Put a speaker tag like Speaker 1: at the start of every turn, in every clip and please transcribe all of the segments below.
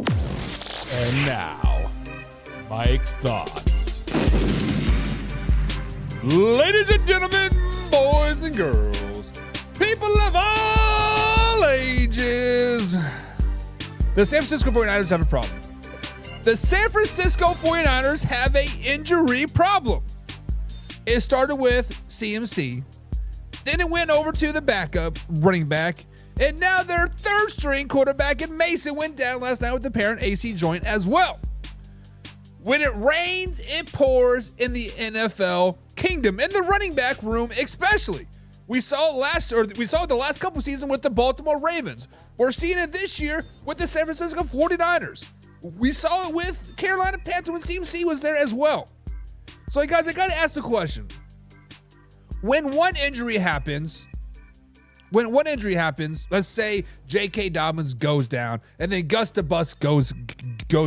Speaker 1: And now, Mike's thoughts. Ladies and gentlemen, boys and girls, people of all ages, the San Francisco 49ers have a problem. The San Francisco 49ers have an injury problem. It started with CMC, then it went over to the backup running back, and now their third string quarterback in Mason went down last night with the apparent AC joint as well. When it rains, it pours in the NFL kingdom, in the running back room especially. We saw it the last couple seasons with the Baltimore Ravens. We're seeing it this year with the San Francisco 49ers. We saw it with Carolina Panthers when CMC was there as well. So, guys, I got to ask the question. When one injury happens, let's say J.K. Dobbins goes down, and then Gus the Bus goes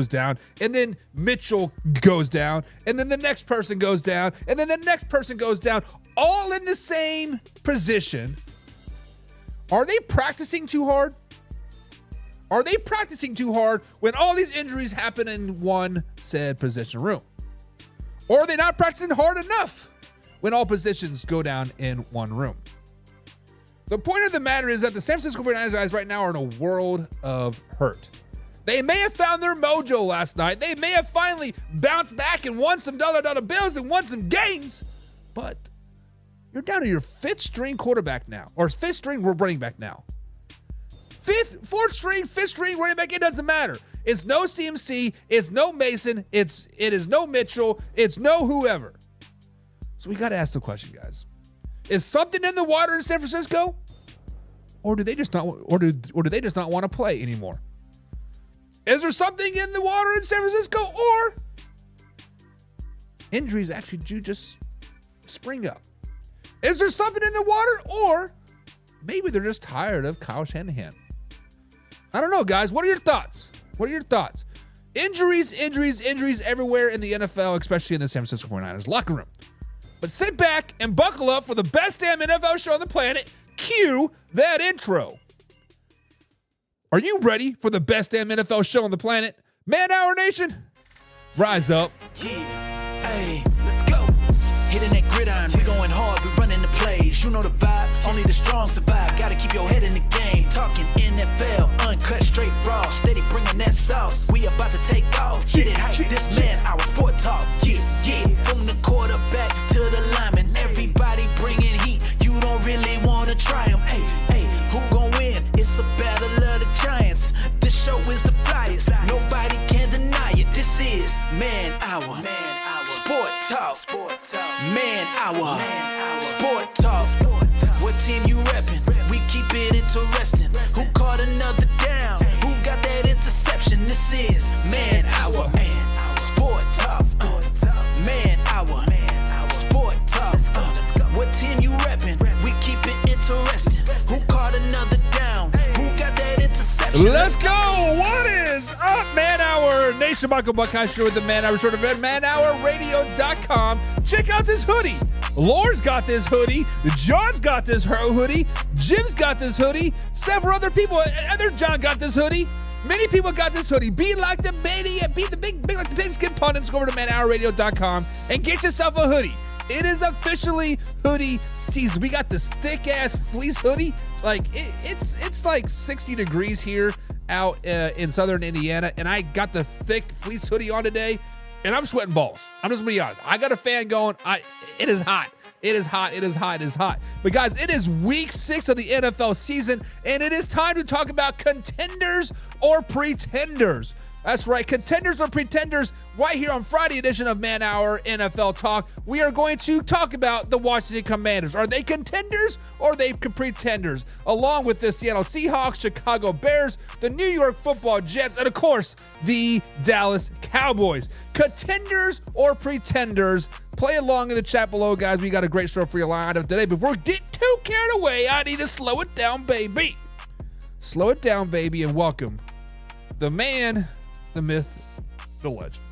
Speaker 1: down, and then Mitchell goes down, and then the next person goes down, and then the next person goes down, all in the same position. Are they practicing too hard? Are they practicing too hard when all these injuries happen in one said position room? Or are they not practicing hard enough when all positions go down in one room? The point of the matter is that the San Francisco 49ers guys right now are in a world of hurt. They may have found their mojo last night. They may have finally bounced back and won some dollar bills and won some games. But you're down to your fifth string quarterback now, or fifth string running back now. Fourth string, fifth string running back, it doesn't matter. It's no CMC, it's no Mason, it is no Mitchell, it's no whoever. So we got to ask the question, guys. Is something in the water in San Francisco? Or do they just not want to play anymore? Is there something in the water in San Francisco, or injuries actually do just spring up? Is there something in the water, or maybe they're just tired of Kyle Shanahan? I don't know, guys. What are your thoughts? Injuries everywhere in the NFL, especially in the San Francisco 49ers locker room. But sit back and buckle up for the best damn NFL show on the planet. Cue that intro. Are you ready for the best damn NFL show on the planet? Man Hour Nation, rise up.
Speaker 2: Yeah, hey, let's go. Hitting that gridiron, we going hard, we running the plays. You know the vibe, only the strong survive. Gotta keep your head in the game. Talking NFL, uncut, straight raw. Steady bringing that sauce. We about to take off. Get it hype, this man, our sport talk. Yeah. From the quarterback to the lineman, everybody bringing heat. You don't really want to try them. Hey, who gon' win? It's a battle of the giants. This show is the flyest. Nobody can deny it. This is Man Hour. Sport Talk. Man Hour. Sport Talk. What team you reppin'? We keep it interesting. Who caught another down? Who got that interception? This is Man Hour. Sport Talk. Man Hour. Sport Talk. What team you reppin'? We keep it interesting. Who caught another down? Who got that interception?
Speaker 1: Let's go. What is up, Man Hour Nation? Michael Buckeye Show with the Man Hour short of it, manhourradio.com. Check out this hoodie. Lord's got this hoodie. John's got this hoodie. Jim's got this hoodie. Several other people, other John got this hoodie. Many people got this hoodie. Be like the baby, be the big like the pigskin pundits. Go over to manhourradio.com and get yourself a hoodie. It is officially hoodie season. We got this thick ass fleece hoodie. Like it's like 60 degrees here out in southern Indiana, and I got the thick fleece hoodie on today, and I'm sweating balls. I'm just gonna be honest. I got a fan going. It is hot. It is hot. But guys, it is week 6 of the NFL season, and it is time to talk about contenders or pretenders. That's right, contenders or pretenders, right here on Friday edition of Man Hour NFL Talk. We are going to talk about the Washington Commanders. Are they contenders or are they pretenders? Along with the Seattle Seahawks, Chicago Bears, the New York Football Jets, and of course, the Dallas Cowboys. Contenders or pretenders? Play along in the chat below, guys. We got a great show for you lined up today. Before we get too carried away, I need to slow it down, baby. Slow it down, baby, and welcome the man, the myth, the legend,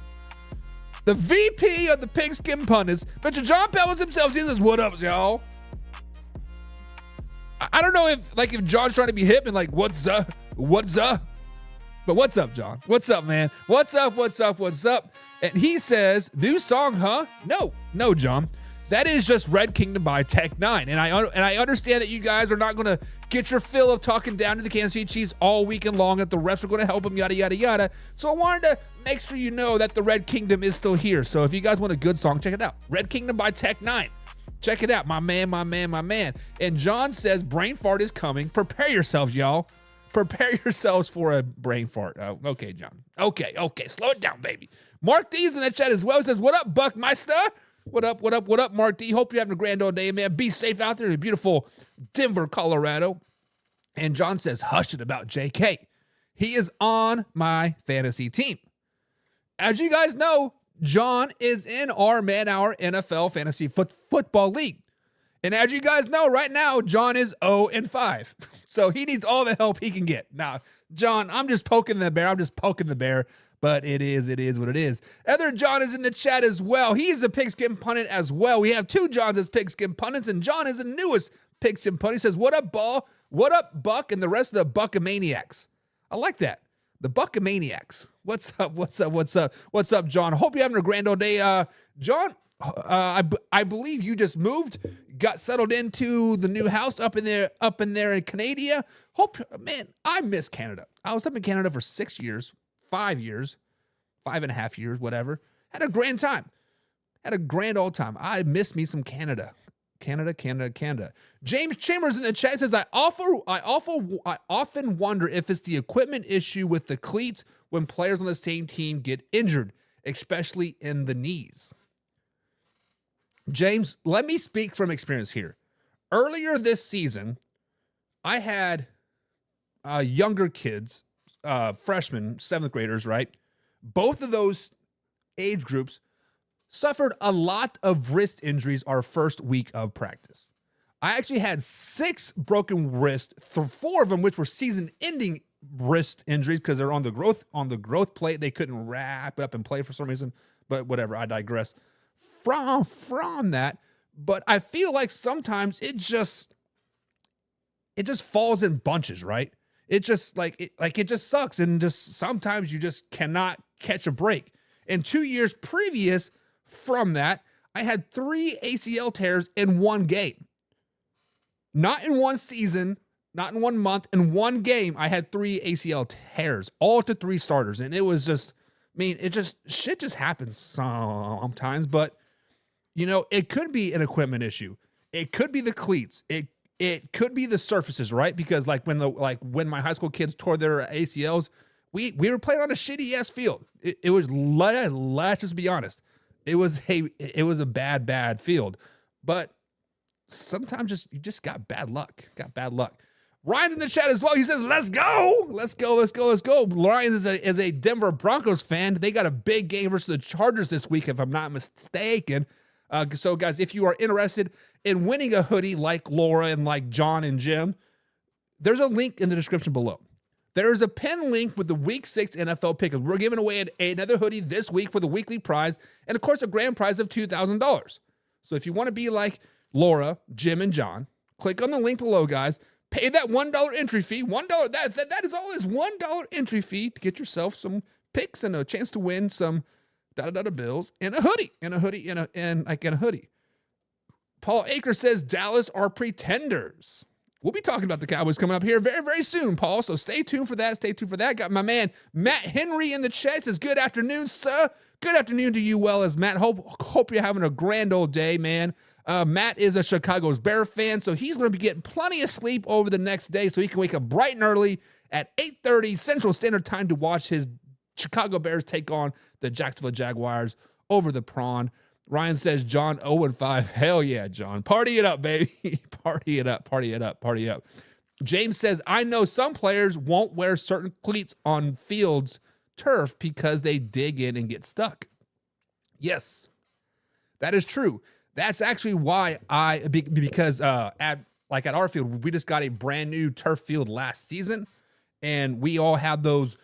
Speaker 1: the VP of the Pigskin Pundits, Mr. John Pellis himself. He says, "What up, y'all?" I don't know if John's trying to be hip and like, "What's up?" But what's up, John? What's up, man? What's up? And he says, new song, huh? No, John. That is just Red Kingdom by Tech 9. And I understand that you guys are not going to get your fill of talking down to the Kansas City Chiefs all weekend long, that the refs are going to help them, yada, yada, yada. So I wanted to make sure you know that the Red Kingdom is still here. So if you guys want a good song, check it out. Red Kingdom by Tech 9. Check it out. My man. And John says, brain fart is coming. Prepare yourselves, y'all. Prepare yourselves for a brain fart. Oh, okay, John. Okay. Slow it down, baby. Mark D's in the chat as well. He says, what up, Buckmeister? What up, Mark D? Hope you're having a grand old day, man. Be safe out there in beautiful Denver, Colorado. And John says, hush it about JK. He is on my fantasy team. As you guys know, John is in our Man Hour NFL Fantasy Football League. And as you guys know, right now, John is 0-5. So he needs all the help he can get. Now, John, I'm just poking the bear. But it is what it is. Other John is in the chat as well. He is a pigskin pundit as well. We have two Johns as pigskin pundits, and John is the newest pigskin pundit. He says, what up, Ball? What up, Buck? And the rest of the Buckamaniacs. I like that. The Buckamaniacs. What's up, John? Hope you're having a grand old day. John, I believe you just moved, got settled into the new house up in there in Canada. Man, I miss Canada. I was up in Canada for 6 years. 5 years, 5.5 years, whatever. Had a grand time. Had a grand old time. I miss me some Canada. Canada. James Chambers in the chat says, I often wonder if it's the equipment issue with the cleats when players on the same team get injured, especially in the knees. James, let me speak from experience here. Earlier this season, I had younger kids, freshmen, 7th graders, right? Both of those age groups suffered a lot of wrist injuries our first week of practice. I actually had 6 broken wrists, 4 of them which were season-ending wrist injuries because they're on the growth plate. They couldn't wrap it up and play for some reason, but whatever. I digress from that. But I feel like sometimes it just falls in bunches, right? It just it just sucks, and just sometimes you just cannot catch a break. And 2 years previous from that, I had 3 ACL tears in one game. Not in one season, not in 1 month, in one game, I had 3 ACL tears, all to 3 starters. And it was just, shit just happens sometimes, but it could be an equipment issue. It could be the cleats. It could be the surfaces, right? Because when my high school kids tore their ACLs, we were playing on a shitty ass field. It was, let's just be honest. It was a bad field. But sometimes you just got bad luck. Ryan's in the chat as well. He says, let's go. Ryan is a Denver Broncos fan. They got a big game versus the Chargers this week, if I'm not mistaken. So guys, if you are interested in winning a hoodie like Laura and like John and Jim, there's a link in the description below. There's a pin link with the Week 6 NFL pick. We're giving away another hoodie this week for the weekly prize, and of course a grand prize of $2,000. So if you want to be like Laura, Jim, and John, click on the link below, guys. Pay that $1 entry fee. $1. That is all. Is $1 entry fee to get yourself some picks and a chance to win some bills and a hoodie and a hoodie. Paul Aker says Dallas are pretenders. We'll be talking about the Cowboys coming up here very, very soon, Paul. So stay tuned for that. Got my man Matt Henry in the chat. Says, good afternoon, sir. Good afternoon to you well as Matt. Hope you're having a grand old day, man. Matt is a Chicago's Bear fan, so he's going to be getting plenty of sleep over the next day so he can wake up bright and early at 8:30 Central Standard Time to watch his Chicago Bears take on the Jacksonville Jaguars over the Prawn. Ryan says, John 0-5. Hell yeah, John. Party it up, baby. Party it up. James says, I know some players won't wear certain cleats on fields turf because they dig in and get stuck. Yes, that is true. That's actually why because at our field, we just got a brand new turf field last season, and we all had those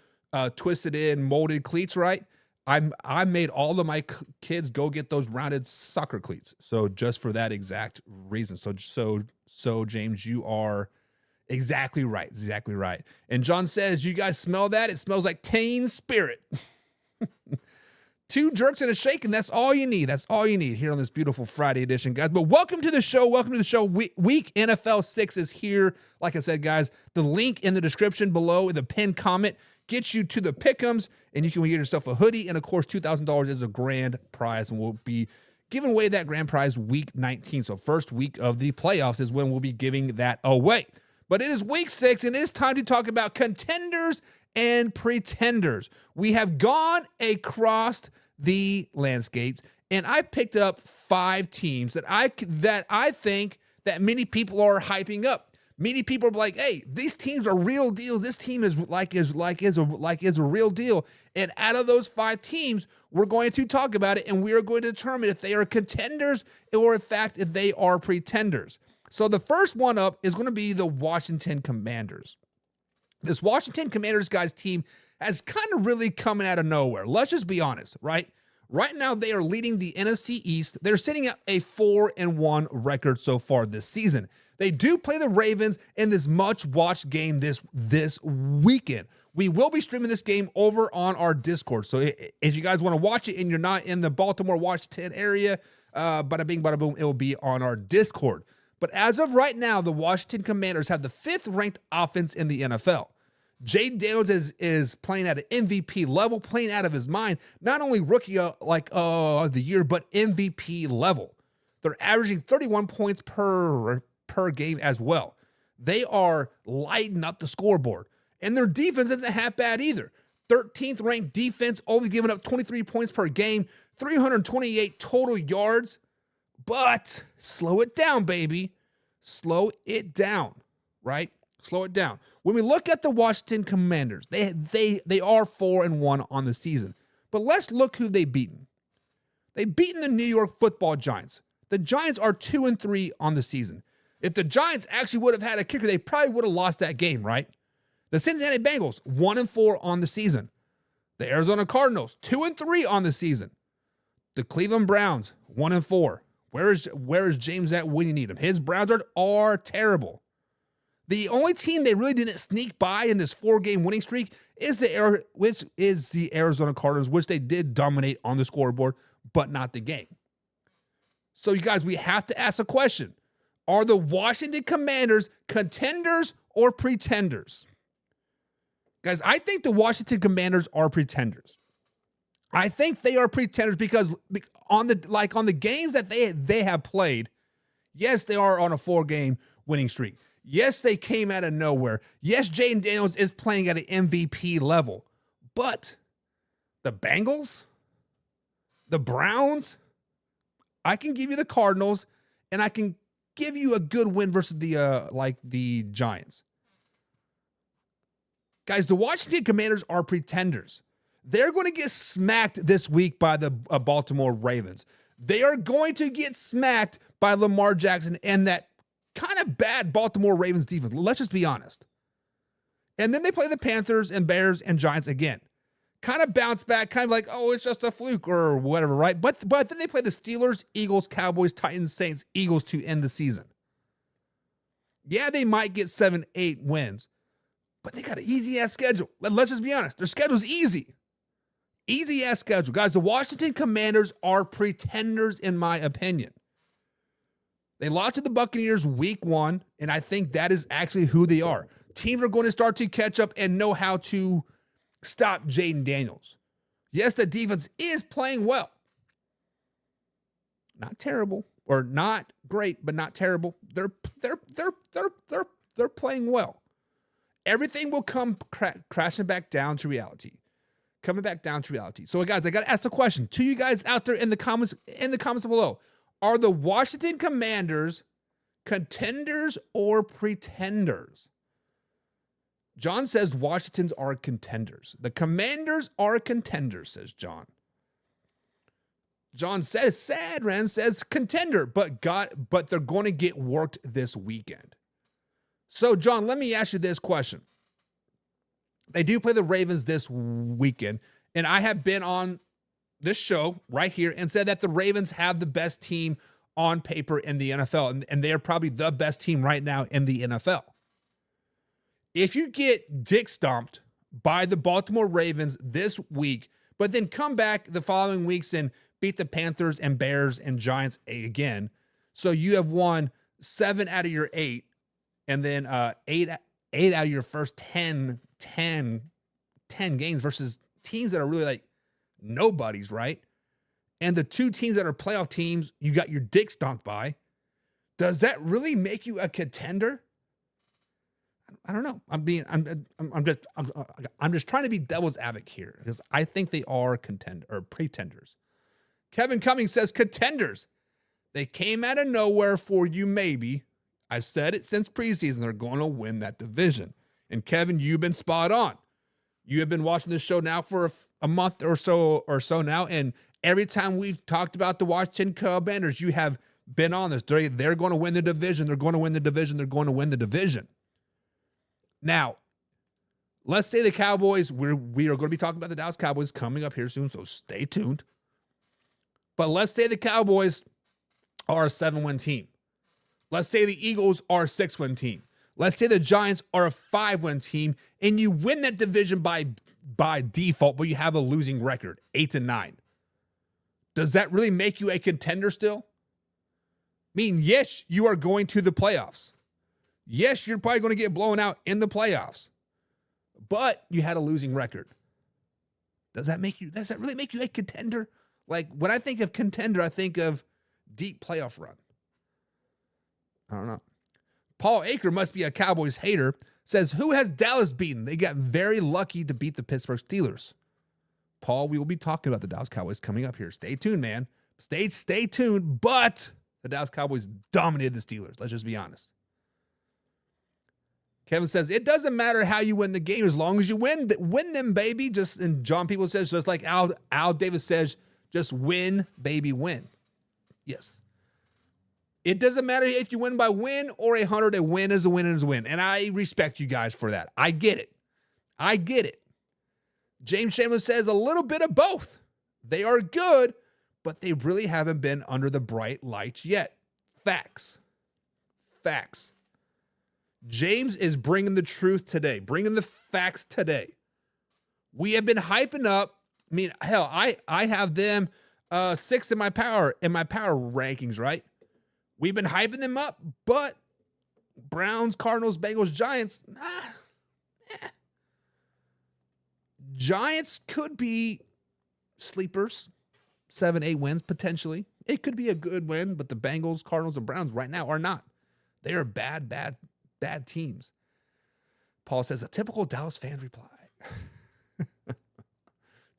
Speaker 1: twisted in molded cleats, right? I made all of my kids go get those rounded soccer cleats. So just for that exact reason. So James, you are Exactly right. Exactly right. And John says, you guys smell that? It smells like teen spirit. 2 jerks and a shake, and that's all you need. That's all you need here on this beautiful Friday edition, guys. But welcome to the show. Welcome to the show. Week NFL 6 is here. Like I said, guys, the link in the description below in the pinned comment gets you to the pick'ems, and you can get yourself a hoodie. And, of course, $2,000 is a grand prize, and we'll be giving away that grand prize week 19. So first week of the playoffs is when we'll be giving that away. But it is week 6, and it is time to talk about contenders and pretenders. We have gone across the landscape, and I picked up 5 teams that I think that many people are hyping up. Many people are like, "Hey, these teams are real deals. This team is a real deal." And out of those 5 teams, we're going to talk about it, and we are going to determine if they are contenders or, in fact, if they are pretenders. So the first one up is going to be the Washington Commanders. This Washington Commanders guys team has kind of really coming out of nowhere. Let's just be honest, right? Right now, they are leading the NFC East. They're sitting at a 4-1 record so far this season. They do play the Ravens in this much-watched game this weekend. We will be streaming this game over on our Discord. So if you guys want to watch it and you're not in the Baltimore, Washington area, bada bing, bada boom, it will be on our Discord. But as of right now, the Washington Commanders have the 5th ranked offense in the NFL. Jay Daniels is playing at an MVP level, playing out of his mind. Not only rookie of the year, but MVP level. They're averaging 31 points per game as well. They are lighting up the scoreboard. And their defense isn't half bad either. 13th ranked defense, only giving up 23 points per game, 328 total yards. But slow it down, baby. Slow it down, right? Slow it down. When we look at the Washington Commanders, they are 4-1 on the season. But let's look who they've beaten. They've beaten the New York Football Giants. The Giants are 2-3 on the season. If the Giants actually would have had a kicker, they probably would have lost that game, right? The Cincinnati Bengals, 1-4 on the season. The Arizona Cardinals, 2-3 on the season. The Cleveland Browns, 1-4. Where is James at when you need him? His Browns are terrible. The only team they really didn't sneak by in this 4-game winning streak is the Arizona Cardinals, which they did dominate on the scoreboard, but not the game. So you guys, we have to ask a question. Are the Washington Commanders contenders or pretenders? Guys, I think the Washington Commanders are pretenders. I think they are pretenders because on the games that they have played, yes, they are on a 4-game winning streak. Yes, they came out of nowhere. Yes, Jaden Daniels is playing at an MVP level. But the Bengals, the Browns, I can give you the Cardinals, and I can give you a good win versus the Giants. Guys, the Washington Commanders are pretenders. They're going to get smacked this week by the Baltimore Ravens. They are going to get smacked by Lamar Jackson and that kind of bad Baltimore Ravens defense. Let's just be honest. And then they play the Panthers and Bears and Giants again. Kind of bounce back, kind of like, oh, it's just a fluke or whatever, right? But then they play the Steelers, Eagles, Cowboys, Titans, Saints, Eagles to end the season. Yeah, they might get 7-8 wins, but they got an easy-ass schedule. Let's just be honest. Their schedule's easy. Easy-ass schedule. Guys, the Washington Commanders are pretenders, in my opinion. They lost to the Buccaneers week 1, and I think that is actually who they are. Teams are going to start to catch up and know how to stop Jaden Daniels. Yes, the defense is playing well. Not terrible, or not great, but not terrible. They're playing well. Everything will come crashing back down to reality. Coming back down to reality. So, guys, I got to ask the question to you guys out there in the comments below. Are the Washington Commanders contenders or pretenders? John says Washington's are contenders. The Commanders are contenders, says John. John says, Sadran says contender, but they're going to get worked this weekend. So, John, let me ask you this question. They do play the Ravens this weekend, and I have been on this show right here and said that the Ravens have the best team on paper in the NFL, and they are probably the best team right now in the NFL. if you get dick stomped by the Baltimore Ravens this week, but then come back the following weeks and beat the Panthers and Bears and Giants again, so you have won 7 out of your 8, and then 8 out of your first 10 games versus teams that are really like nobodies, right? And the 2 teams that are playoff teams, you got your dick stomped by. Does that really make you a contender? I don't know. I'm just trying to be devil's advocate here because I think they are pretenders. Kevin Cummings says contenders. They came out of nowhere for you, maybe. I've said it since preseason. They're going to win that division. And Kevin, you've been spot on. You have been watching this show now for a month or so now, and every time we've talked about the Washington Commanders, you have been on this. They're going to win the division. They're going to win the division. They're going to win the division. Now, let's say the Cowboys, we are going to be talking about the Dallas Cowboys coming up here soon, so stay tuned. But let's say the Cowboys are a 7-win team. Let's say the Eagles are a 6-win team. Let's say the Giants are a 5-win team, and you win that division by default, but you have a losing record, 8-9. Does that really make you a contender still? I mean, yes, you are going to the playoffs. Yes, you're probably going to get blown out in the playoffs, but you had a losing record. Does that really make you a contender? Like, when I think of contender, I think of deep playoff run. I don't know. Paul Aker must be a Cowboys hater. Says, who has Dallas beaten? They got very lucky to beat the Pittsburgh Steelers. Paul, we will be talking about the Dallas Cowboys coming up here. Stay tuned, man. Stay tuned. But the Dallas Cowboys dominated the Steelers. Let's just be honest. Kevin says, it doesn't matter how you win the game as long as you win them, baby. And John People says, just like Al Davis says, just win, baby, win. Yes. It doesn't matter if you win by win or 100. A win is a win is a win. And I respect you guys for that. I get it. James Shameless says a little bit of both. They are good, but they really haven't been under the bright lights yet. Facts. James is bringing the truth today, bringing the facts today. We have been hyping up. I mean, hell, I have them 6 in my power rankings, right? We've been hyping them up, but Browns, Cardinals, Bengals, Giants, Giants could be sleepers, 7-8 wins potentially. It could be a good win, but the Bengals, Cardinals, and Browns right now are not. They are bad teams. Paul says, a typical Dallas fan reply.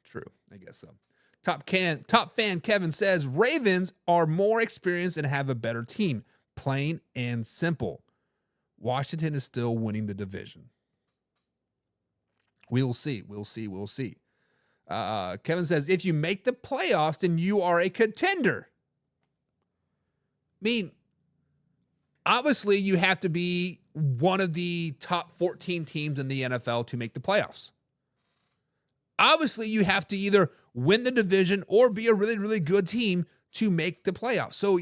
Speaker 1: True, I guess so. Top fan Kevin says, Ravens are more experienced and have a better team. Plain and simple. Washington is still winning the division. We'll see. Kevin says, if you make the playoffs, then you are a contender. I mean, obviously, you have to be one of the top 14 teams in the NFL to make the playoffs. Obviously, you have to either win the division or be a really, really good team to make the playoffs. So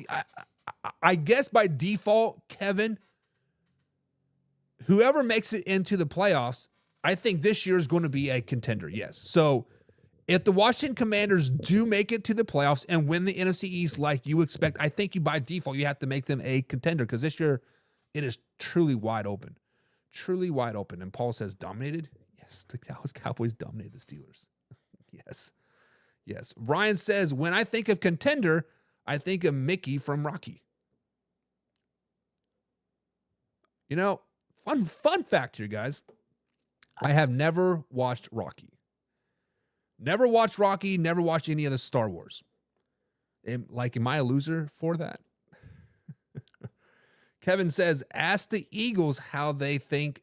Speaker 1: I guess by default, Kevin, whoever makes it into the playoffs, I think this year is going to be a contender, yes. So if the Washington Commanders do make it to the playoffs and win the NFC East like you expect, I think by default you have to make them a contender because this year it is truly wide open. Truly wide open. And Paul says, dominated? Yes, the Dallas Cowboys dominated the Steelers. Yes. Ryan says, when I think of contender, I think of Mickey from Rocky. You know, fun fact here, guys. I have never watched Rocky. Never watched Rocky, never watched any of the Star Wars. Am I a loser for that? Kevin says, ask the Eagles how they think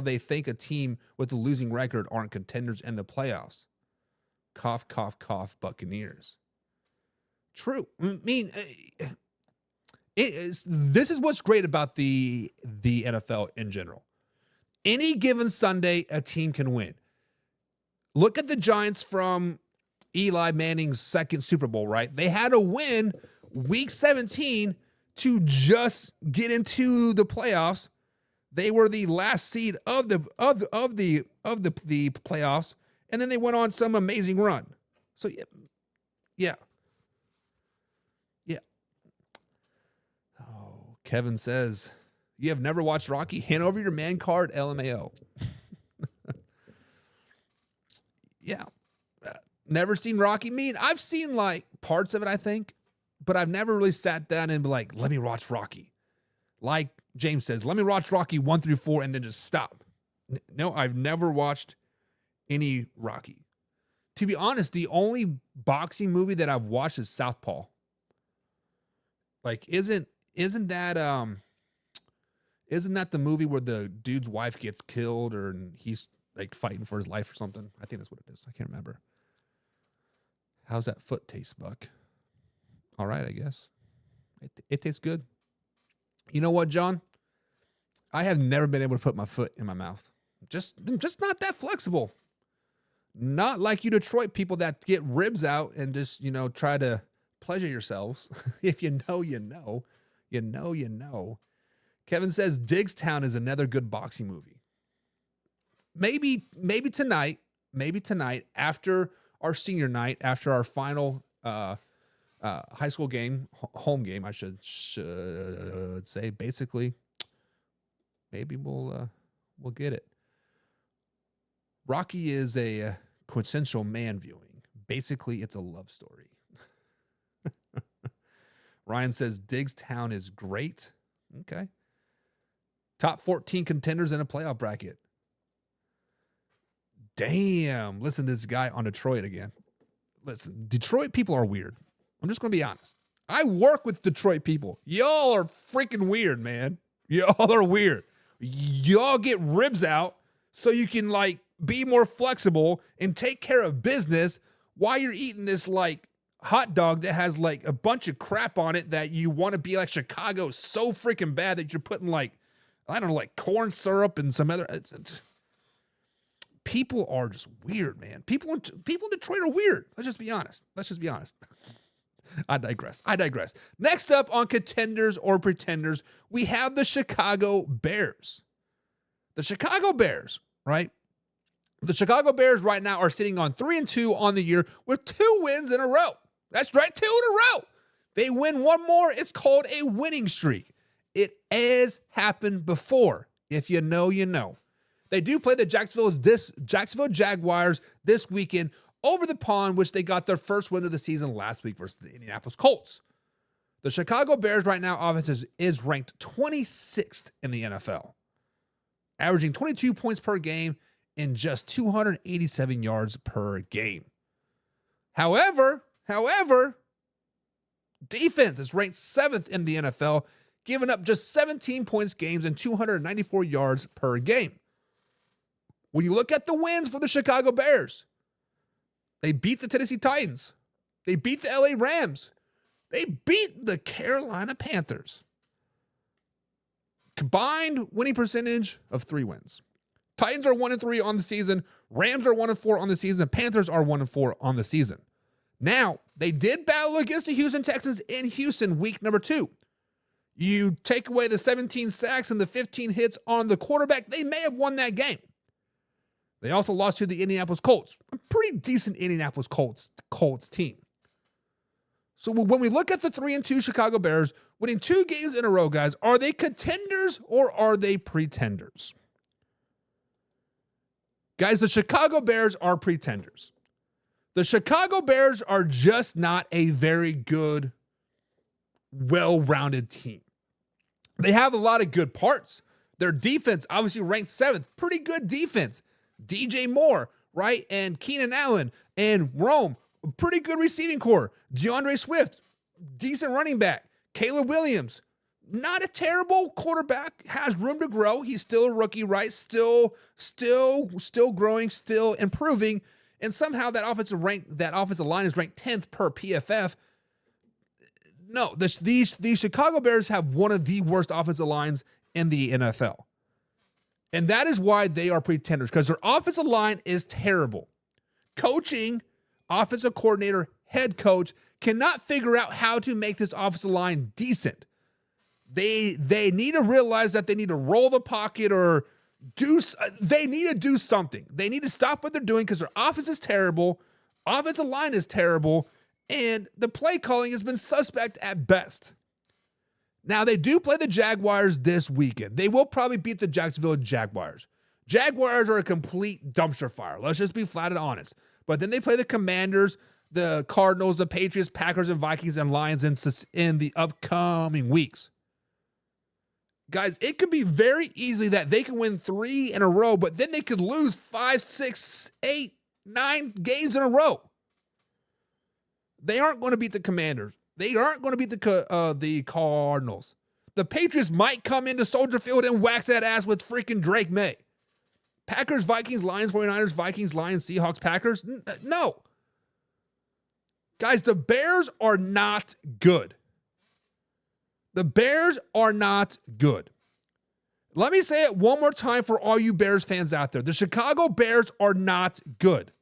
Speaker 1: they think a team with a losing record aren't contenders in the playoffs. Cough, cough, cough, Buccaneers. True. I mean, this is what's great about the NFL in general. Any given Sunday, a team can win. Look at the Giants from Eli Manning's second Super Bowl, right? They had to win week 17 to just get into the playoffs. They were the last seed of the playoffs, and then they went on some amazing run. So yeah. Oh, Kevin says, you have never watched Rocky? Hand over your man card, LMAO. Yeah. Never seen Rocky. I've seen like parts of it, I think, but I've never really sat down and be like, let me watch Rocky. Like James says, let me watch Rocky 1 through 4 and then just stop. No, I've never watched any Rocky. To be honest, the only boxing movie that I've watched is Southpaw. Like, isn't that the movie where the dude's wife gets killed or he's like fighting for his life or something? I think that's what it is. I can't remember. How's that foot taste, Buck? All right, I guess. It tastes good. You know what, John? I have never been able to put my foot in my mouth. Just not that flexible. Not like you Detroit people that get ribs out and just, try to pleasure yourselves. If you know, you know. You know, you know. Kevin says Diggstown is another good boxing movie. Maybe tonight after our senior night, after our final high school game, home game, I should say, basically, maybe we'll get it. Rocky is a quintessential man viewing. Basically, it's a love story. Ryan says Diggstown is great. Okay. Top 14 contenders in a playoff bracket. Damn. Listen to this guy on Detroit again. Listen, Detroit people are weird. I'm just going to be honest. I work with Detroit people. Y'all are freaking weird, man. Y'all are weird. Y'all get ribs out so you can, like, be more flexible and take care of business while you're eating this, like, hot dog that has, like, a bunch of crap on it that you want to be like Chicago so freaking bad that you're putting, like, I don't know, like corn syrup and some other... People are just weird, man. People in Detroit are weird. Let's just be honest. I digress. Next up on Contenders or Pretenders, we have the Chicago Bears. The Chicago Bears, right? The Chicago Bears right now are sitting on 3-2 on the year with 2 wins in a row. That's right, 2 in a row. They win one more. It's called a winning streak. It has happened before. If you know, you know. They do play the Jacksonville Jaguars this weekend over the pond, which they got their first win of the season last week versus the Indianapolis Colts. The Chicago Bears right now offense is ranked 26th in the NFL, averaging 22 points per game and just 287 yards per game. However, defense is ranked 7th in the NFL, giving up just 17 points games and 294 yards per game. When you look at the wins for the Chicago Bears, they beat the Tennessee Titans. They beat the LA Rams. They beat the Carolina Panthers. Combined winning percentage of 3 wins. Titans are 1-3 on the season. Rams are 1-4 on the season. Panthers are 1-4 on the season. Now, they did battle against the Houston Texans in Houston week number 2. You take away the 17 sacks and the 15 hits on the quarterback, they may have won that game. They also lost to the Indianapolis Colts, a pretty decent Indianapolis Colts team. So when we look at the 3-2 Chicago Bears, winning 2 games in a row, guys, are they contenders or are they pretenders? Guys, the Chicago Bears are pretenders. The Chicago Bears are just not a very good, well-rounded team. They have a lot of good parts. Their defense, obviously ranked 7th, pretty good defense. DJ Moore, right? And Keenan Allen and Rome, pretty good receiving core. DeAndre Swift, decent running back. Caleb Williams, not a terrible quarterback, has room to grow. He's still a rookie, right? Still growing, still improving. And somehow that offensive line is ranked 10th per PFF. No, these Chicago Bears have one of the worst offensive lines in the NFL. And that is why they are pretenders, because their offensive line is terrible. Coaching, offensive coordinator, head coach cannot figure out how to make this offensive line decent. They need to realize that they need to roll the pocket or they need to do something. They need to stop what they're doing because their offense is terrible, offensive line is terrible, and the play calling has been suspect at best. Now, they do play the Jaguars this weekend. They will probably beat the Jacksonville Jaguars. Jaguars are a complete dumpster fire. Let's just be flat and honest. But then they play the Commanders, the Cardinals, the Patriots, Packers, and Vikings, and Lions in the upcoming weeks. Guys, it could be very easily that they can win 3 in a row, but then they could lose 5, 6, 8, 9 games in a row. They aren't going to beat the Commanders. They aren't going to beat the Cardinals. The Patriots might come into Soldier Field and wax that ass with freaking Drake May. Packers, Vikings, Lions, 49ers, Vikings, Lions, Seahawks, Packers. No. Guys, the Bears are not good. The Bears are not good. Let me say it one more time for all you Bears fans out there. The Chicago Bears are not good.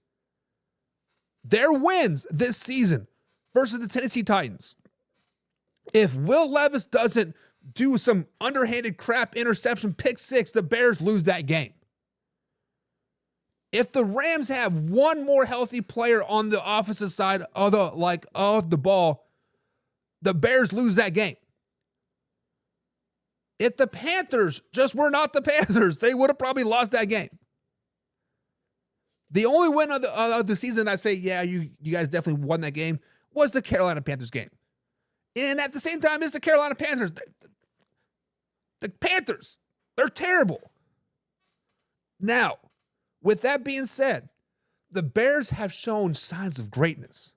Speaker 1: Their wins this season versus the Tennessee Titans. If Will Levis doesn't do some underhanded crap interception pick 6, the Bears lose that game. If the Rams have one more healthy player on the offensive side of the ball, the Bears lose that game. If the Panthers just were not the Panthers, they would have probably lost that game. The only win of the season, I say, yeah, you guys definitely won that game, was the Carolina Panthers game. And at the same time, it's the Carolina Panthers. The Panthers, they're terrible. Now, with that being said, the Bears have shown signs of greatness.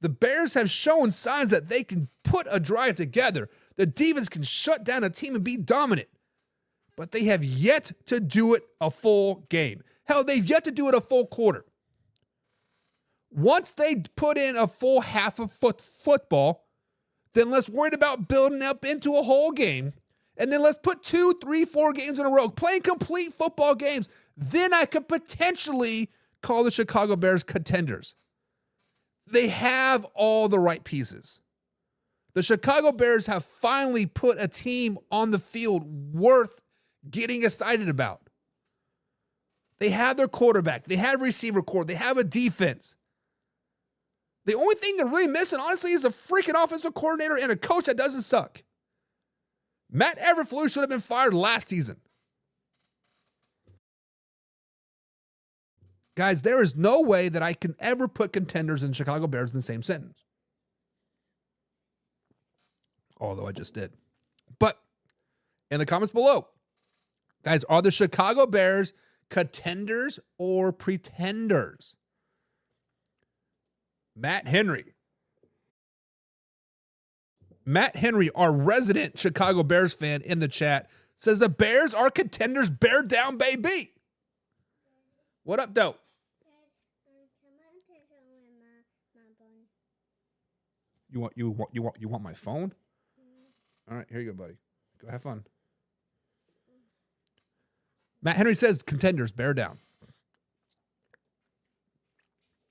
Speaker 1: The Bears have shown signs that they can put a drive together. The defense can shut down a team and be dominant. But they have yet to do it a full game. Hell, they've yet to do it a full quarter. Once they put in a full half of football, then let's worry about building up into a whole game. And then let's put 2, 3, 4 games in a row, playing complete football games. Then I could potentially call the Chicago Bears contenders. They have all the right pieces. The Chicago Bears have finally put a team on the field worth getting excited about. They have their quarterback. They have a receiver core. They have a defense. The only thing they're really missing, honestly, is a freaking offensive coordinator and a coach that doesn't suck. Matt Eberflus should have been fired last season. Guys, there is no way that I can ever put contenders and Chicago Bears in the same sentence. Although I just did. But in the comments below, guys, are the Chicago Bears contenders or pretenders? Matt Henry, our resident Chicago Bears fan in the chat, says the Bears are contenders. Bear down, baby. What up, though? You want my phone? All right, here you go, buddy. Go have fun. Matt Henry says contenders, bear down.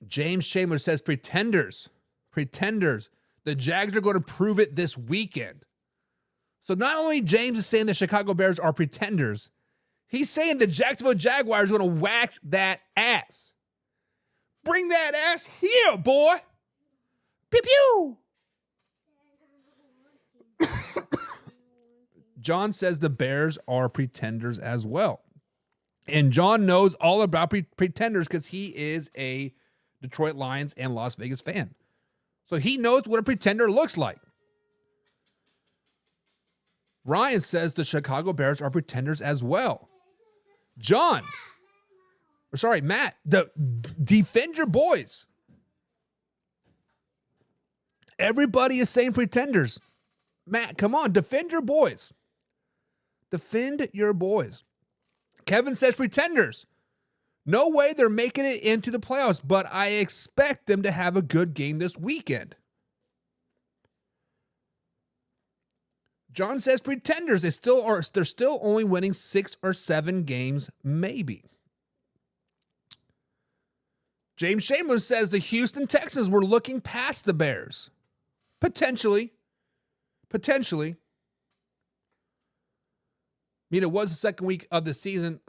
Speaker 1: James Chandler says pretenders. The Jags are going to prove it this weekend. So not only James is saying the Chicago Bears are pretenders, he's saying the Jacksonville Jaguars are going to wax that ass. Bring that ass here, boy. Pew pew. John says the Bears are pretenders as well. And John knows all about pretenders because he is a Detroit Lions and Las Vegas fan. So he knows what a pretender looks like. Ryan says the Chicago Bears are pretenders as well. Matt, defend your boys. Everybody is saying pretenders. Matt, come on, defend your boys. Defend your boys. Kevin says pretenders. No way they're making it into the playoffs, but I expect them to have a good game this weekend. John says pretenders. They're still only winning 6 or 7 games, maybe. James Chamberlain says the Houston Texans were looking past the Bears. Potentially. mean, it was the second week of the season.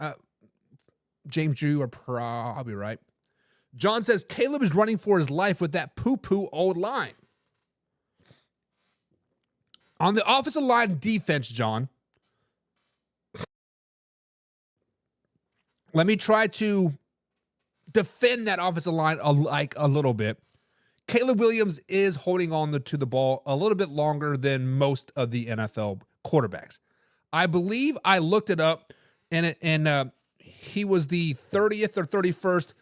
Speaker 1: James, you are probably right. John says Caleb is running for his life with that poo-poo old line. On the offensive line defense, John, let me try to defend that offensive line a little bit. Caleb Williams is holding on to the ball a little bit longer than most of the NFL quarterbacks. I believe I looked it up, and he was the 30th or 31st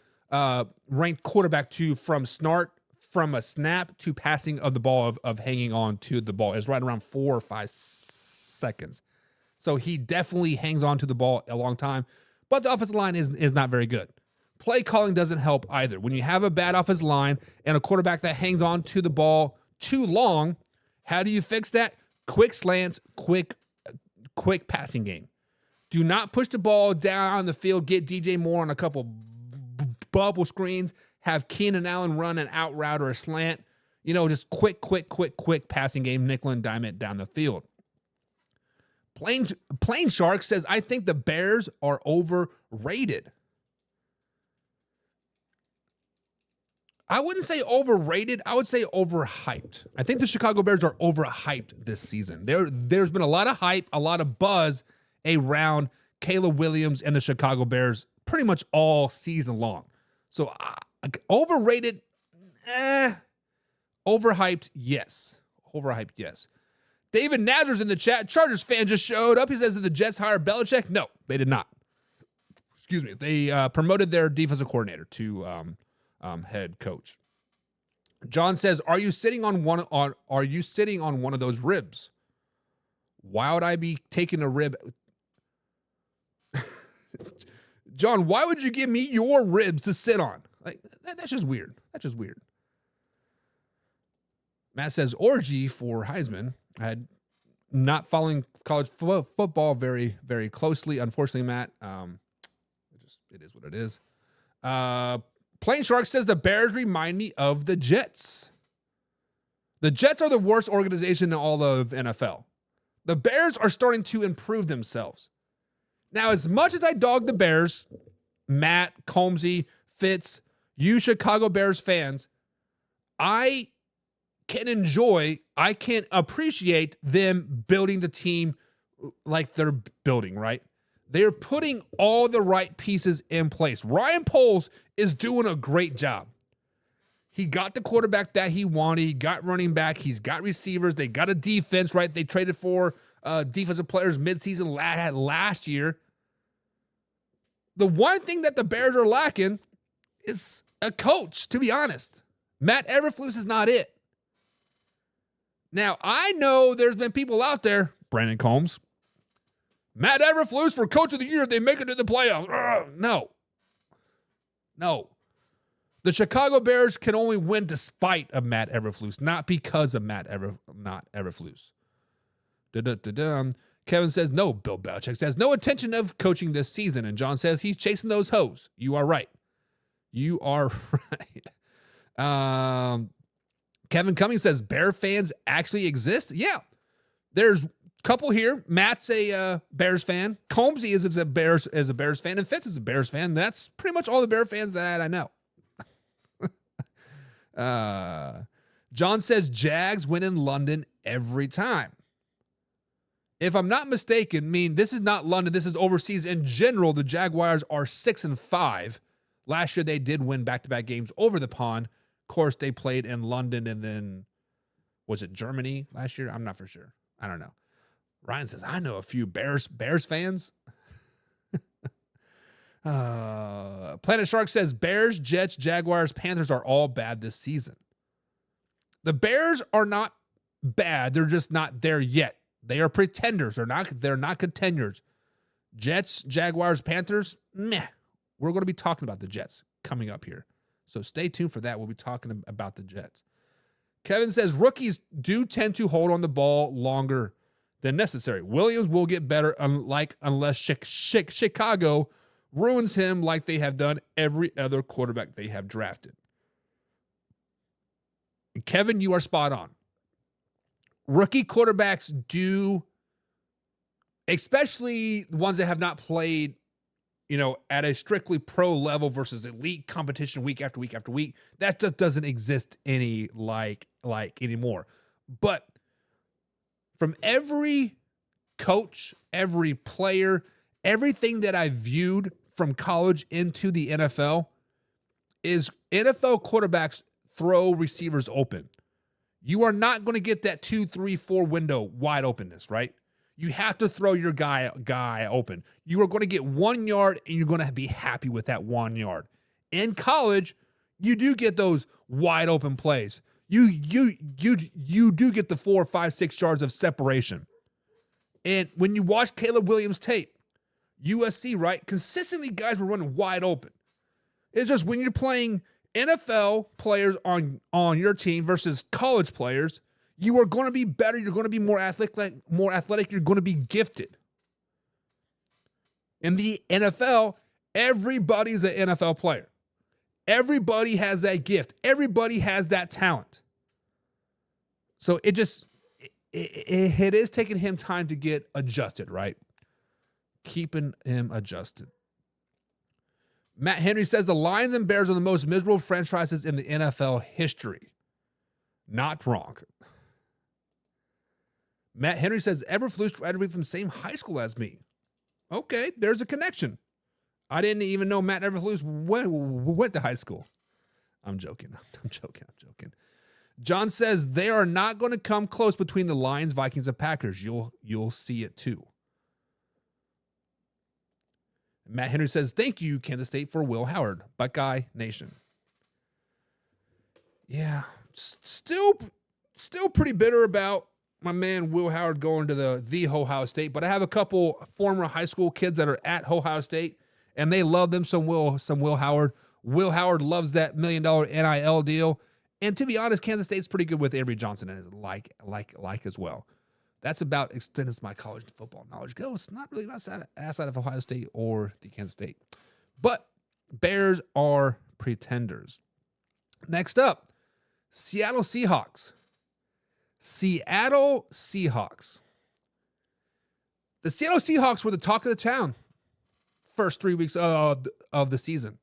Speaker 1: ranked quarterback from a snap to passing of the ball of hanging on to the ball. It's right around 4 or 5 seconds. So he definitely hangs on to the ball a long time, but the offensive line is not very good. Play calling doesn't help either. When you have a bad offensive line and a quarterback that hangs on to the ball too long, how do you fix that? Quick slants, quick passing game. Do not push the ball down the field. Get DJ Moore on a couple bubble screens. Have Keenan Allen run an out route or a slant. Just quick passing game, nickel and dime it down the field. Plain Shark says, I think the Bears are overrated. I wouldn't say overrated. I would say overhyped. I think the Chicago Bears are overhyped this season. There's been a lot of hype, a lot of buzz around Caleb Williams and the Chicago Bears pretty much all season long. So overrated, overhyped, yes. Overhyped, yes. David Nazar's in the chat. Chargers fan just showed up. He says that the Jets hired Belichick. No, they did not. Excuse me. They promoted their defensive coordinator to head coach. John says, "Are you sitting on one of those ribs? Why would I be taking a rib?" John, why would you give me your ribs to sit on? Like that's just weird. That's just weird. Matt says, "Orgy for Heisman." I had not following college football very, very closely. Unfortunately, Matt, it is what it is. Plain Shark says the Bears remind me of the Jets. The Jets are the worst organization in all of NFL. The Bears are starting to improve themselves. Now, as much as I dog the Bears, Matt, Combsy, Fitz, you Chicago Bears fans, I can appreciate them building the team like they're building, right? They're putting all the right pieces in place. Ryan Poles is doing a great job. He got the quarterback that he wanted. He got running back. He's got receivers. They got a defense, right? They traded for defensive players midseason last year. The one thing that the Bears are lacking is a coach, to be honest. Matt Eberflus is not it. Now, I know there's been people out there, Brandon Combs, Matt Eberflus for coach of the year if they make it to the playoffs. No. The Chicago Bears can only win despite of Matt Eberflus, not because of not Eberflus. Kevin says, no, Bill Belichick says, no intention of coaching this season. And John says he's chasing those hoes. You are right. Kevin Cummings says, Bear fans actually exist? Yeah. There's a couple here. Matt's a Bears fan. Combsy is a Bears fan. And Fitz is a Bears fan. That's pretty much all the Bear fans that I know. John says, Jags win in London every time. If I'm not mistaken, this is not London. This is overseas in general. The Jaguars are 6-5. Last year, they did win back-to-back games over the pond. Of course, they played in London and then, was it Germany last year? I'm not for sure. I don't know. Ryan says, I know a few Bears fans. Planet Shark says, Bears, Jets, Jaguars, Panthers are all bad this season. The Bears are not bad. They're just not there yet. They are pretenders. They're not contenders. Jets, Jaguars, Panthers, meh. We're going to be talking about the Jets coming up here. So stay tuned for that. We'll be talking about the Jets. Kevin says rookies do tend to hold on the ball longer than necessary. Williams will get better unless Chicago ruins him like they have done every other quarterback they have drafted. Kevin, you are spot on. Rookie quarterbacks do especially the ones that have not played, at a strictly pro level versus elite competition week after week after week. That just doesn't exist anymore. But from every coach, every player, everything that I viewed from college into the NFL is NFL quarterbacks throw receivers open. You are not going to get that 2, 3, 4 window wide openness, right? You have to throw your guy open. You are going to get 1 yard, and you're going to be happy with that 1 yard. In college, you do get those wide open plays. You do get the 4, 5, 6 yards of separation. And when you watch Caleb Williams' tape, USC, right? Consistently, guys were running wide open. It's just when you're playing NFL players on your team versus college players, you are going to be better. You're going to be more athletic. You're going to be gifted. In the NFL, everybody's an NFL player. Everybody has that gift. Everybody has that talent. So it is taking him time to get adjusted, right? Keeping him adjusted. Matt Henry says the Lions and Bears are the most miserable franchises in the NFL history. Not wrong. Matt Henry says Eberflus graduated from the same high school as me. Okay, there's a connection. I didn't even know Matt Eberflus went to high school. I'm joking. John says they are not going to come close between the Lions, Vikings, and Packers. You'll see it too. Matt Henry says, thank you, Kansas State, for Will Howard. Buckeye Nation. Yeah, still pretty bitter about my man Will Howard going to the Ohio State, but I have a couple former high school kids that are at Ohio State, and they love them some Will Howard. Will Howard loves that $1 million NIL deal, and to be honest, Kansas State's pretty good with Avery Johnson and like as well. That's about extent as my college football knowledge goes. It's not really outside of Ohio State or the Kansas State. But Bears are pretenders. Next up, Seattle Seahawks. The Seattle Seahawks were the talk of the town first 3 weeks of the season.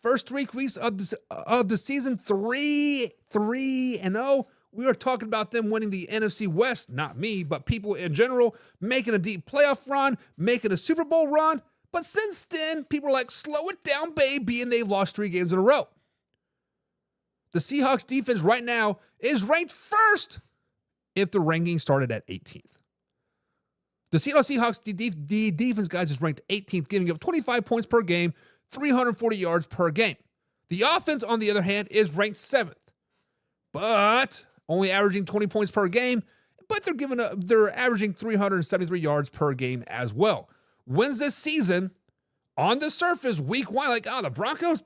Speaker 1: First 3 weeks of the season, 3-0. We are talking about them winning the NFC West, not me, but people in general, making a deep playoff run, making a Super Bowl run. But since then, people are like, slow it down, baby, and they've lost 3 games in a row. The Seahawks defense right now is ranked first if the ranking started at 18th. The Seattle Seahawks defense, guys, is ranked 18th, giving up 25 points per game, 340 yards per game. The offense, on the other hand, is ranked 7th. But only averaging 20 points per game, but they're averaging 373 yards per game as well. Wins this season, on the surface, week 1, the Broncos,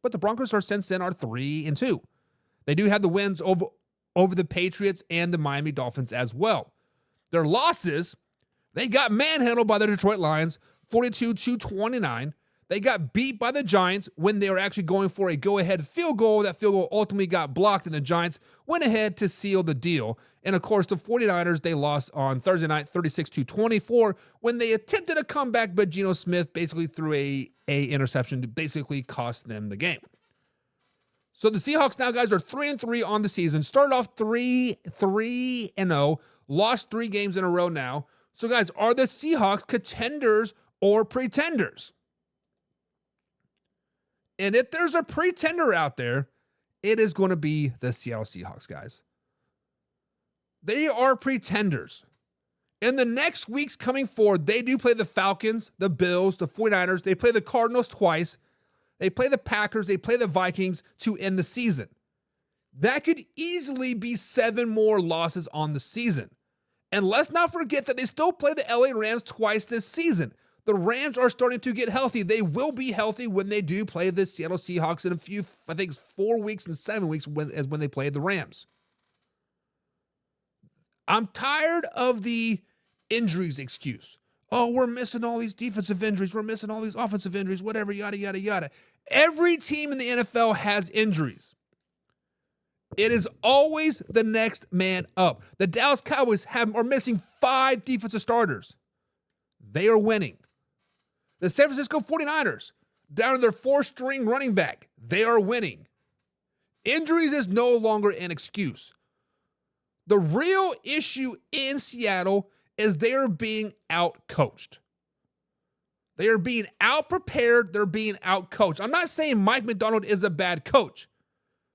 Speaker 1: but the Broncos are since then are 3-2. They do have the wins over the Patriots and the Miami Dolphins as well. Their losses, they got manhandled by the Detroit Lions, 42-29. They got beat by the Giants when they were actually going for a go-ahead field goal. That field goal ultimately got blocked, and the Giants went ahead to seal the deal. And, of course, the 49ers, they lost on Thursday night 36-24 when they attempted a comeback, but Geno Smith basically threw a interception to basically cost them the game. So the Seahawks now, guys, are 3-3 on the season. Started off 3-0, lost 3 games in a row now. So, guys, are the Seahawks contenders or pretenders? And if there's a pretender out there, it is going to be the Seattle Seahawks, guys. They are pretenders. In the next weeks coming forward, they do play the Falcons, the Bills, the 49ers. They play the Cardinals twice. They play the Packers. They play the Vikings to end the season. That could easily be 7 more losses on the season. And let's not forget that they still play the LA Rams twice this season. The Rams are starting to get healthy. They will be healthy when they do play the Seattle Seahawks in a few, I think it's 4 weeks and 7 weeks when they play the Rams. I'm tired of the injuries excuse. Oh, we're missing all these defensive injuries. We're missing all these offensive injuries, whatever, yada, yada, yada. Every team in the NFL has injuries. It is always the next man up. The Dallas Cowboys are missing 5 defensive starters. They are winning. The San Francisco 49ers, down to their 4th-string running back, they are winning. Injuries is no longer an excuse. The real issue in Seattle is they are being out-coached. They are being out-prepared. They're being out-coached. I'm not saying Mike Macdonald is a bad coach,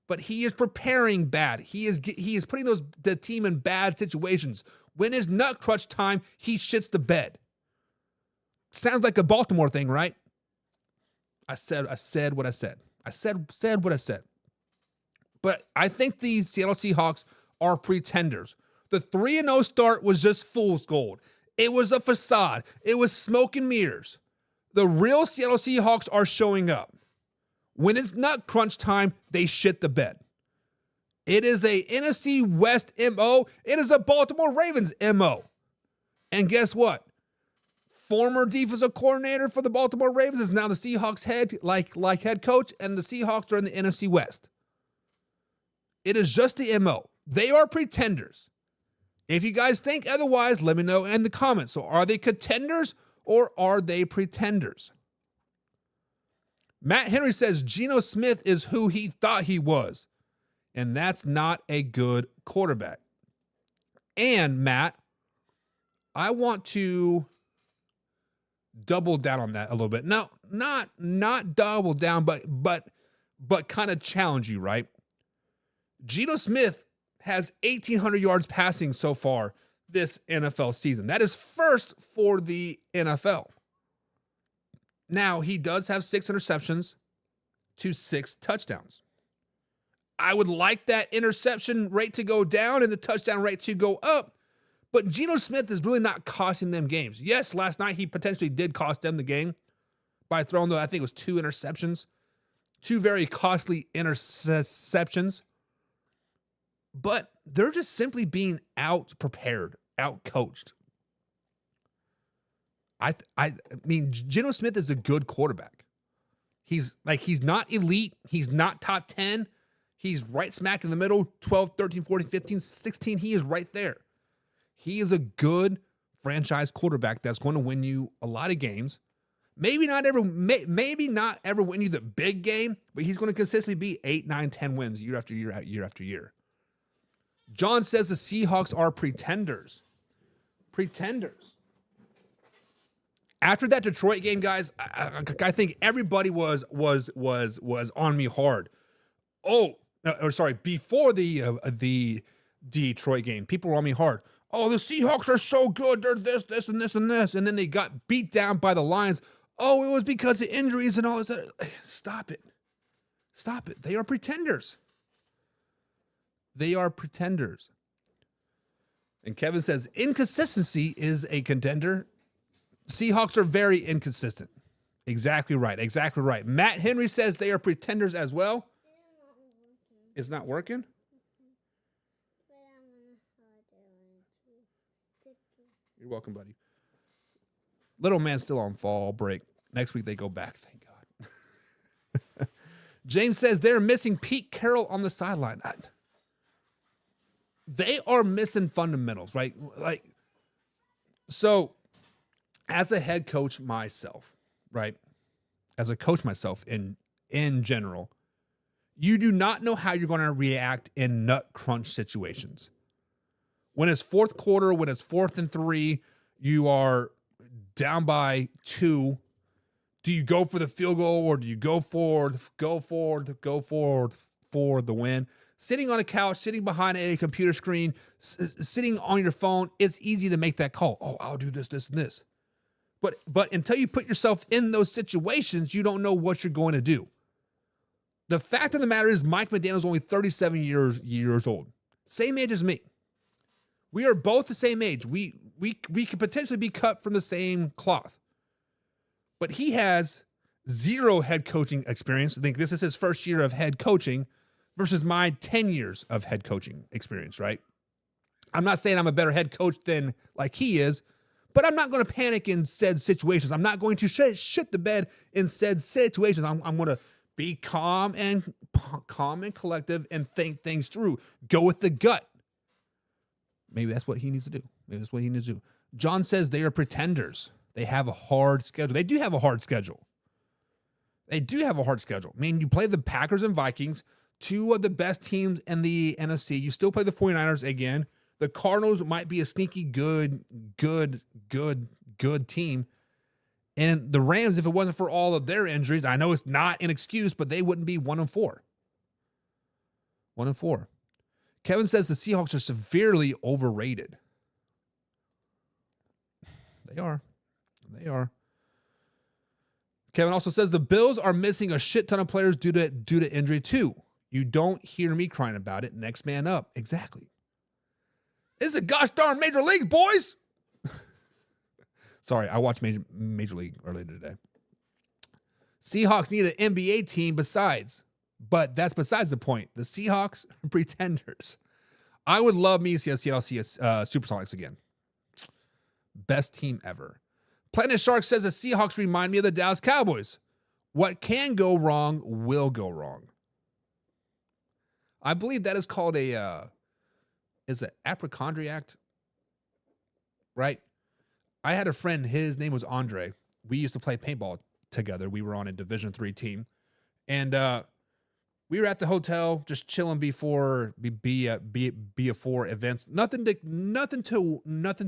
Speaker 1: but he is preparing bad. He is putting the team in bad situations. When it's nut crunch time, he shits the bed. Sounds like a Baltimore thing, right? I said what I said. I said what I said. But I think the Seattle Seahawks are pretenders. The 3-0 start was just fool's gold. It was a facade. It was smoke and mirrors. The real Seattle Seahawks are showing up. When it's nut crunch time, they shit the bed. It is a NFC West MO. It is a Baltimore Ravens MO. And guess what? Former defensive coordinator for the Baltimore Ravens is now the Seahawks head coach, and the Seahawks are in the NFC West. It is just the MO. They are pretenders. If you guys think otherwise, let me know in the comments. So are they contenders or are they pretenders? Matt Henry says Geno Smith is who he thought he was, and that's not a good quarterback. And Matt, I want to double down on that a little bit. No, not double down, but kind of challenge you, right? Geno Smith has 1,800 yards passing so far this NFL season. That is first for the NFL. Now, he does have 6 interceptions to 6 touchdowns. I would like that interception rate to go down and the touchdown rate to go up, but Geno Smith is really not costing them games. Yes, last night he potentially did cost them the game by throwing, I think it was 2 interceptions, 2 very costly interceptions. But they're just simply being out-prepared, out-coached. I mean, Geno Smith is a good quarterback. He's not elite. He's not top 10. He's right smack in the middle, 12, 13, 14, 15, 16. He is right there. He is a good franchise quarterback that's going to win you a lot of games. Maybe not ever win you the big game, but he's going to consistently be 8, 9, 10 wins year after year, year after year. John says the Seahawks are pretenders. Pretenders. After that Detroit game, guys, I think everybody was on me hard. Before the Detroit game, people were on me hard. Oh, the Seahawks are so good. They're this, and this, and this. And then they got beat down by the Lions. Oh, it was because of injuries and all this. Stop it. Stop it. They are pretenders. They are pretenders. And Kevin says, inconsistency is a contender. Seahawks are very inconsistent. Exactly right. Exactly right. Matt Henry says they are pretenders as well. It's not working? You're welcome, buddy. Little man's still on fall break. Next week they go back. Thank God. James says they're missing Pete Carroll on the sideline. They are missing fundamentals, right? So as a head coach myself, right? As a coach myself in general, you do not know how you're going to react in nut crunch situations. When it's fourth quarter, when it's 4th and 3, you are down by 2. Do you go for the field goal or do you go for the win? Sitting on a couch, sitting behind a computer screen, sitting on your phone, it's easy to make that call. Oh, I'll do this, this, and this. But until you put yourself in those situations, you don't know what you're going to do. The fact of the matter is Mike McDaniel's only 37 years old. Same age as me. We are both the same age. We could potentially be cut from the same cloth. But he has 0 head coaching experience. I think this is his first year of head coaching versus my 10 years of head coaching experience, right? I'm not saying I'm a better head coach than like he is, but I'm not going to panic in said situations. I'm not going to shit the bed in said situations. I'm going to be calm and collective and think things through. Go with the gut. Maybe that's what he needs to do. John says they are pretenders. They have a hard schedule. They do have a hard schedule. I mean, you play the Packers and Vikings, two of the best teams in the NFC. You still play the 49ers again. The Cardinals might be a sneaky good team. And the Rams, if it wasn't for all of their injuries, I know it's not an excuse, but they wouldn't be 1-4. 1-4. Kevin says the Seahawks are severely overrated. They are. Kevin also says the Bills are missing a shit ton of players due to injury too. You don't hear me crying about it. Next man up. Exactly. This is a gosh darn Major League, boys. Sorry, I watched Major League earlier today. Seahawks need an NBA team but that's besides the point. The Seahawks are pretenders. I would love me to see a Seattle Supersonics again. Best team ever. Planet Shark says the Seahawks remind me of the Dallas Cowboys. What can go wrong will go wrong. I believe that is called is it hypochondriac? Right? I had a friend, his name was Andre. We used to play paintball together. We were on a Division III team. And we were at the hotel just chilling before BF4 events. Nothing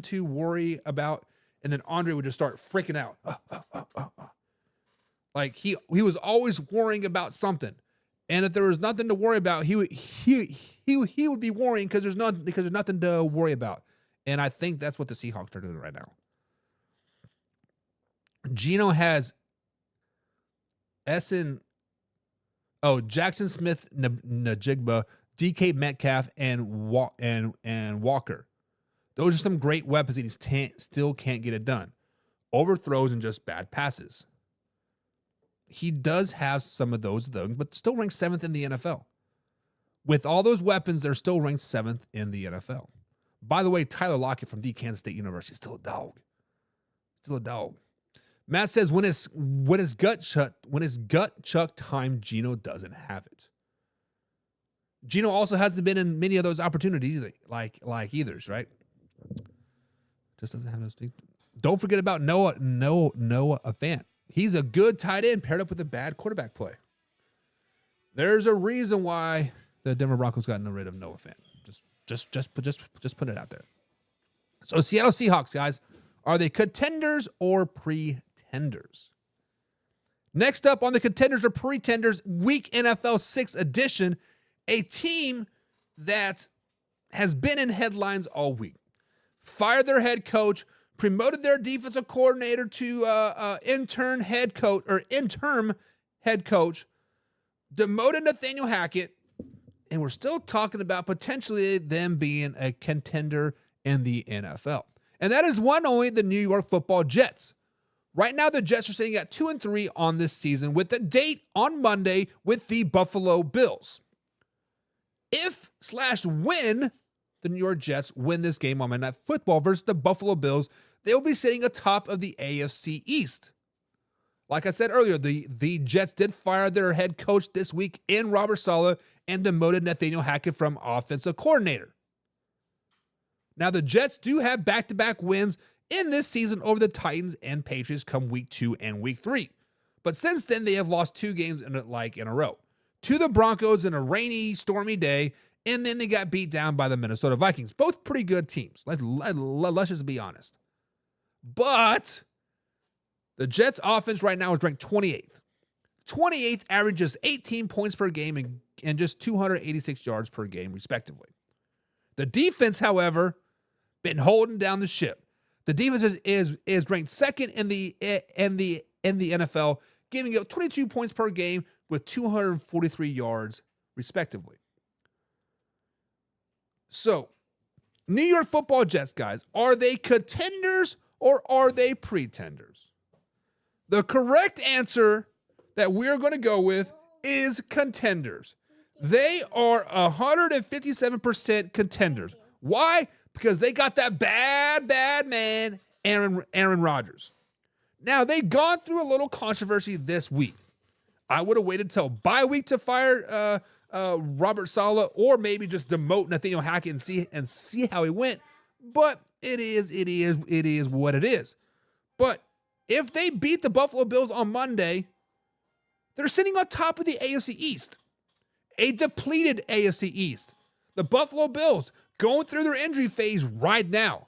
Speaker 1: to worry about. And then Andre would just start freaking out. Like he was always worrying about something. And if there was nothing to worry about, he would be worrying because there's nothing to worry about. And I think that's what the Seahawks are doing right now. Gino has Jackson Smith, Najigba, DK Metcalf, and Walker. Those are some great weapons that he still can't get it done. Overthrows and just bad passes. He does have some of those, but still ranked 7th in the NFL. With all those weapons, they're still ranked 7th in the NFL. By the way, Tyler Lockett from the Kansas State University is still a dog. Matt says when it's gut chuck time, Gino doesn't have it. Gino also hasn't been in many of those opportunities like either's, right? Just doesn't have those things. Don't forget about Noah Fant. He's a good tight end paired up with a bad quarterback play. There's a reason why the Denver Broncos got rid of Noah Fant. Just put it out there. So Seattle Seahawks, guys, are they contenders or pretenders? Next up on the contenders or pretenders, Week NFL 6 edition, a team that has been in headlines all week. Fired their head coach, promoted their defensive coordinator to interim head coach, demoted Nathaniel Hackett, and we're still talking about potentially them being a contender in the NFL. And that is one only the New York Football Jets. Right now, the Jets are sitting at 2-3 on this season with a date on Monday with the Buffalo Bills. When the New York Jets win this game on Monday Night Football versus the Buffalo Bills, they will be sitting atop of the AFC East. Like I said earlier, the Jets did fire their head coach this week in Robert Saleh and demoted Nathaniel Hackett from offensive coordinator. Now, the Jets do have back-to-back wins in this season over the Titans and Patriots come week 2 and week 3. But since then, they have lost 2 games in a row. To the Broncos in a rainy, stormy day, and then they got beat down by the Minnesota Vikings. Both pretty good teams. Let's just be honest. But the Jets offense right now is ranked 28th. 28th averages 18 points per game and just 286 yards per game, respectively. The defense, however, been holding down the ship. The defense is ranked second in the NFL, giving up 22 points per game with 243 yards, respectively. So, New York Football Jets, guys, are they contenders or are they pretenders? The correct answer that we're going to go with is contenders. They are 157% contenders. Why? Because they got that bad man, Aaron Rodgers. Now, they've gone through a little controversy this week. I would have waited till bye week to fire Robert Saleh or maybe just demote Nathaniel Hackett and see how he went. But it is what it is. But if they beat the Buffalo Bills on Monday, they're sitting on top of the AFC East. A depleted AFC East. The Buffalo Bills going through their injury phase right now.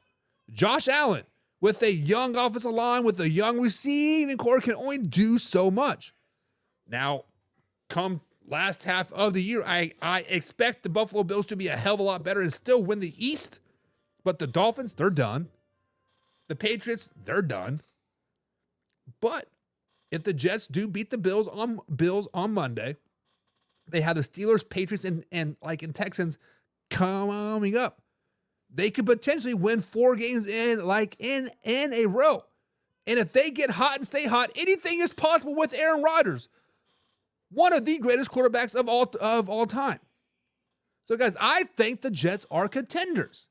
Speaker 1: Josh Allen, with a young offensive line, with a young receiving core, can only do so much. Now, come last half of the year, I expect the Buffalo Bills to be a hell of a lot better and still win the East. But the Dolphins, they're done. The Patriots, they're done. But if the Jets do beat the Bills on Monday, they have the Steelers, Patriots, and Texans coming up. They could potentially win 4 games in a row. And if they get hot and stay hot, anything is possible with Aaron Rodgers, one of the greatest quarterbacks of all time. So, guys, I think the Jets are contenders.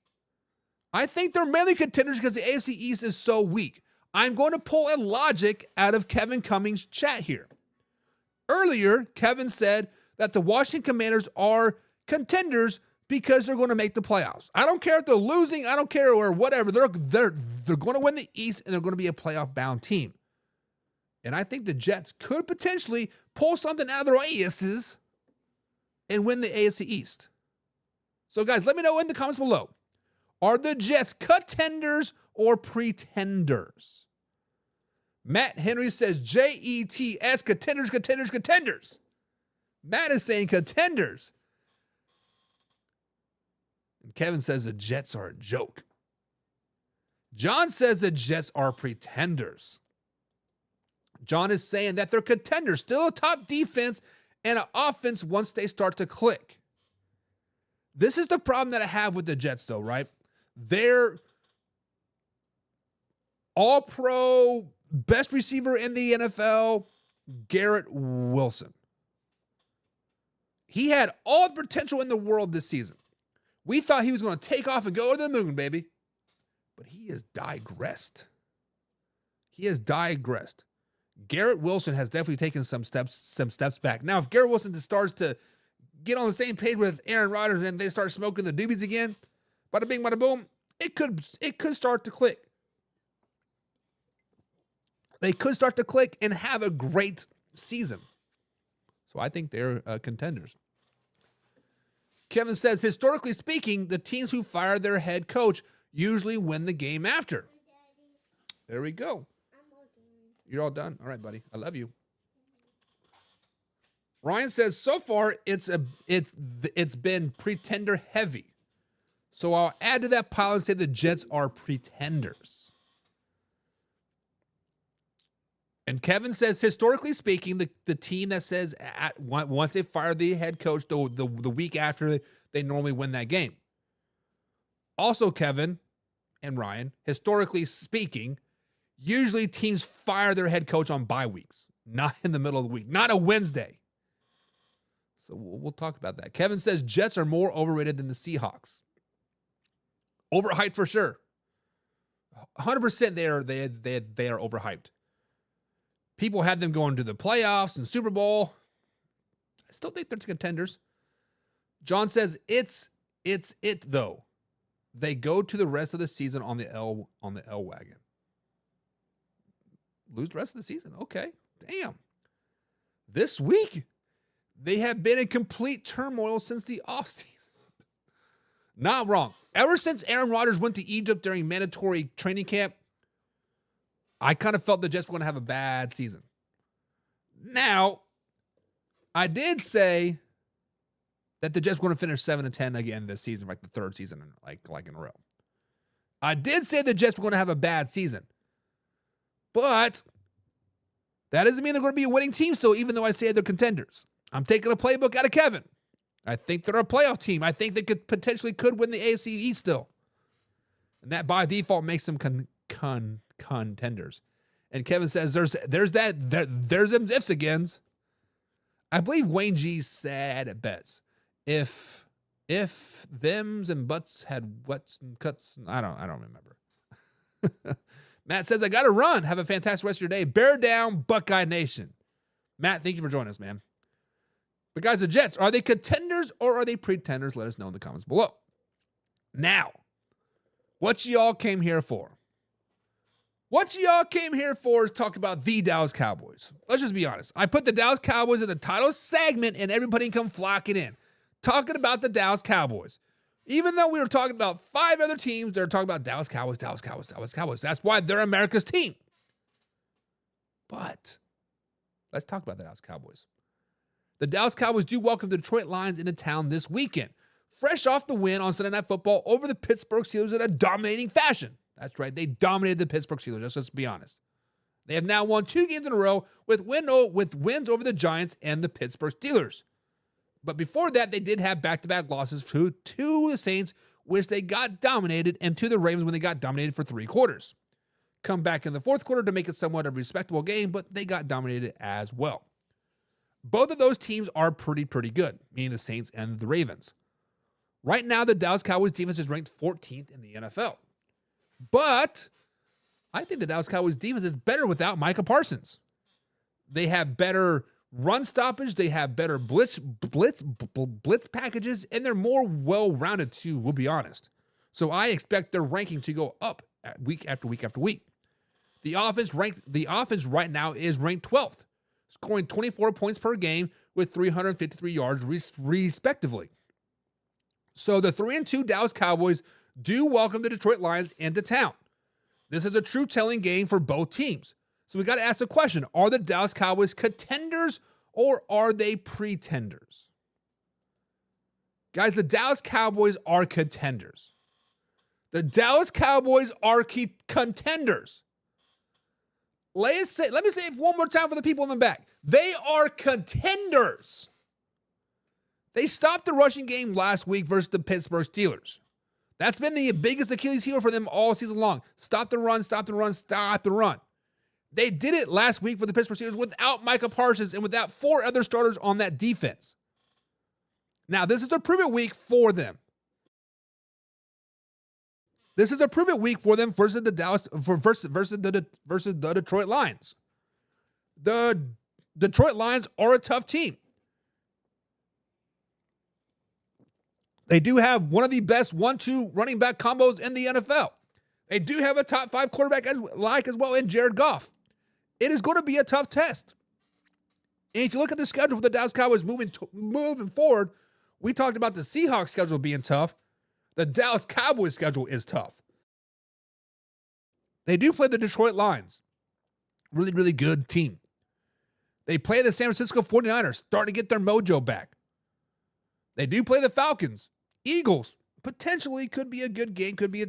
Speaker 1: I think they're mainly contenders because the AFC East is so weak. I'm going to pull a logic out of Kevin Cummings' chat here. Earlier, Kevin said that the Washington Commanders are contenders because they're going to make the playoffs. I don't care if they're losing. I don't care or whatever. They're going to win the East, and they're going to be a playoff-bound team. And I think the Jets could potentially pull something out of their asses and win the AFC East. So, guys, let me know in the comments below. Are the Jets contenders or pretenders? Matt Henry says Jets, contenders, contenders, contenders. Matt is saying contenders. And Kevin says the Jets are a joke. John says the Jets are pretenders. John is saying that they're contenders, still a top defense and an offense once they start to click. This is the problem that I have with the Jets, though, right? They're all-pro, best receiver in the NFL, Garrett Wilson. He had all the potential in the world this season. We thought he was going to take off and go to the moon, baby. But he has digressed. Garrett Wilson has definitely taken some steps back. Now, if Garrett Wilson just starts to get on the same page with Aaron Rodgers and they start smoking the doobies again, bada bing, bada boom, it could start to click. They could start to click and have a great season. So I think they're contenders. Kevin says, historically speaking, the teams who fire their head coach usually win the game after. There we go. You're all done? All right, buddy. I love you. Ryan says, so far, it's been pretender heavy. So I'll add to that pile and say the Jets are pretenders. And Kevin says, historically speaking, the team that says once they fire the head coach, the week after, they normally win that game. Also, Kevin and Ryan, historically speaking, usually teams fire their head coach on bye weeks, not in the middle of the week, not a Wednesday. So we'll talk about that. Kevin says Jets are more overrated than the Seahawks. Overhyped for sure. 100% they are overhyped. People had them going to the playoffs and Super Bowl. I still think they're contenders. John says it's it though. They go to the rest of the season on the L wagon. Lose the rest of the season. Okay. Damn. This week, they have been in complete turmoil since the offseason. Not wrong. Ever since Aaron Rodgers went to Egypt during mandatory training camp, I kind of felt the Jets were going to have a bad season. Now, I did say that the Jets were going to finish 7-10 again this season, like the third season, like in a row. I did say the Jets were going to have a bad season. But that doesn't mean they're going to be a winning team still, even though I say they're contenders. I'm taking a playbook out of Kevin. I think they're a playoff team. I think they could win the AFC East still. And that by default makes them contenders. And Kevin says there's them ifs agains. I believe Wayne G said it best. If thems and buts had wets and cuts, I don't remember. Matt says, I got to run. Have a fantastic rest of your day. Bear down, Buckeye Nation. Matt, thank you for joining us, man. But guys, the Jets, are they contenders or are they pretenders? Let us know in the comments below. Now, what y'all came here for? What y'all came here for is talk about the Dallas Cowboys. Let's just be honest. I put the Dallas Cowboys in the title segment and everybody come flocking in. Talking about the Dallas Cowboys. Even though we were talking about 5 other teams, they're talking about Dallas Cowboys, Dallas Cowboys, Dallas Cowboys. That's why they're America's team. But let's talk about the Dallas Cowboys. The Dallas Cowboys do welcome the Detroit Lions into town this weekend. Fresh off the win on Sunday Night Football over the Pittsburgh Steelers in a dominating fashion. That's right, they dominated the Pittsburgh Steelers, let's be honest. They have now won 2 games in a row with wins over the Giants and the Pittsburgh Steelers. But before that, they did have back-to-back losses to the Saints, which they got dominated, and to the Ravens when they got dominated for 3 quarters. Come back in the 4th quarter to make it somewhat a respectable game, but they got dominated as well. Both of those teams are pretty good, meaning the Saints and the Ravens. Right now, the Dallas Cowboys defense is ranked 14th in the NFL. But I think the Dallas Cowboys defense is better without Micah Parsons. They have better run stoppage, they have better blitz packages, and they're more well-rounded too, we'll be honest. So I expect their ranking to go up week after week after week. The offense right now is ranked 12th, scoring 24 points per game with 353 yards respectively. So the 3-2 Dallas Cowboys do welcome the Detroit Lions into town. This is a true telling game for both teams. So we got to ask the question, are the Dallas Cowboys contenders or are they pretenders? Guys, the Dallas Cowboys are contenders. The Dallas Cowboys are contenders. Let me say it one more time for the people in the back. They are contenders. They stopped the rushing game last week versus the Pittsburgh Steelers. That's been the biggest Achilles heel for them all season long. Stop the run, stop the run, stop the run. They did it last week for the Pittsburgh Steelers without Micah Parsons and without 4 other starters on that defense. Now, this is a prove-it week for them. This is a prove-it week for them versus the Detroit Lions. The Detroit Lions are a tough team. They do have one of the best 1-2 running back combos in the NFL. They do have a top 5 quarterback as well in Jared Goff. It is going to be a tough test. And if you look at the schedule for the Dallas Cowboys moving forward, we talked about the Seahawks schedule being tough. The Dallas Cowboys schedule is tough. They do play the Detroit Lions. Really good team. They play the San Francisco 49ers, starting to get their mojo back. They do play the Falcons. Eagles, potentially could be a good game, could be a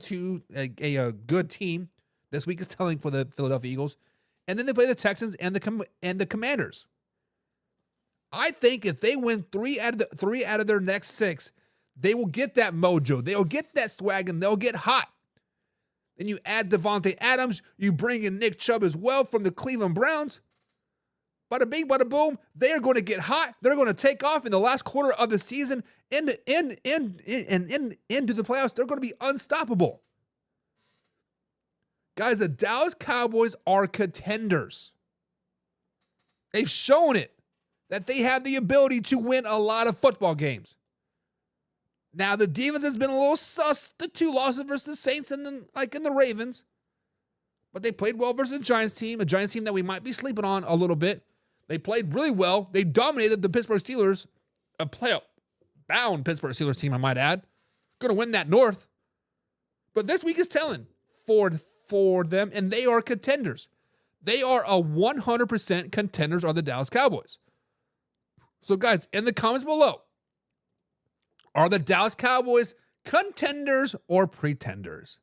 Speaker 1: good team. This week is telling for the Philadelphia Eagles. And then they play the Texans and the Commanders. I think if they win 3 out of their next 6, they will get that mojo. They'll get that swag and they'll get hot. Then you add Devontae Adams, you bring in Nick Chubb as well from the Cleveland Browns. Bada bing, bada boom. They are going to get hot. They're going to take off in the last quarter of the season into the playoffs. They're going to be unstoppable. Guys, the Dallas Cowboys are contenders. They've shown it that they have the ability to win a lot of football games. Now, the defense has been a little sus. The 2 losses versus the Saints and the Ravens. But they played well versus a Giants team that we might be sleeping on a little bit. They played really well. They dominated the Pittsburgh Steelers, a playoff-bound Pittsburgh Steelers team, I might add. Going to win that North. But this week is telling for them, and they are contenders. They are a 100% contenders are the Dallas Cowboys. So, guys, in the comments below, are the Dallas Cowboys contenders or pretenders?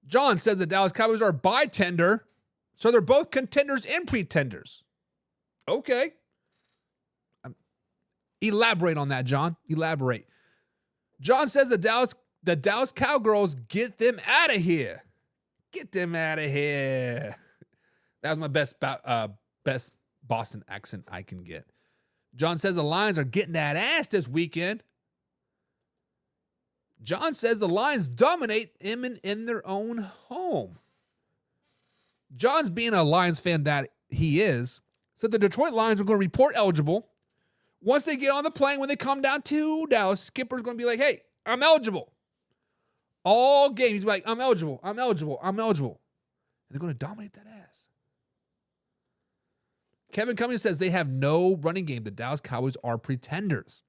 Speaker 1: John says the Dallas Cowboys are by-tender, so they're both contenders and pretenders. Okay. Elaborate on that, John. Elaborate. John says the Dallas Cowgirls, get them out of here. Get them out of here. That was my best Boston accent I can get. John says the Lions are getting that ass this weekend. John says the Lions dominate them in their own home. John's being a Lions fan that he is, so the Detroit Lions are going to report eligible. Once they get on the plane, when they come down to Dallas, Skipper's going to be like, hey, I'm eligible. All game, he's like, I'm eligible. And they're going to dominate that ass. Kevin Cummings says they have no running game. The Dallas Cowboys are pretenders.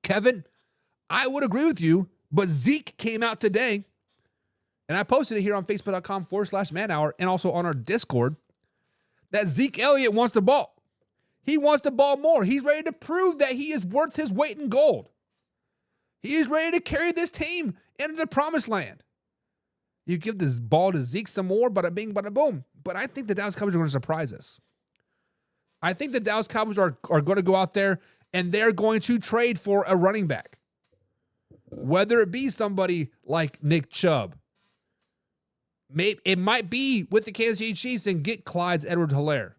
Speaker 1: Kevin, I would agree with you, but Zeke came out today, and I posted it here on Facebook.com/manhour and also on our Discord, that Zeke Elliott wants the ball. He wants the ball more. He's ready to prove that he is worth his weight in gold. He is ready to carry this team into the promised land. You give this ball to Zeke some more, bada bing, bada boom. But I think the Dallas Cowboys are going to surprise us. I think the Dallas Cowboys are going to go out there and they're going to trade for a running back. Whether it be somebody like Nick Chubb. It might be with the Kansas City Chiefs and get Clyde Edwards-Helaire.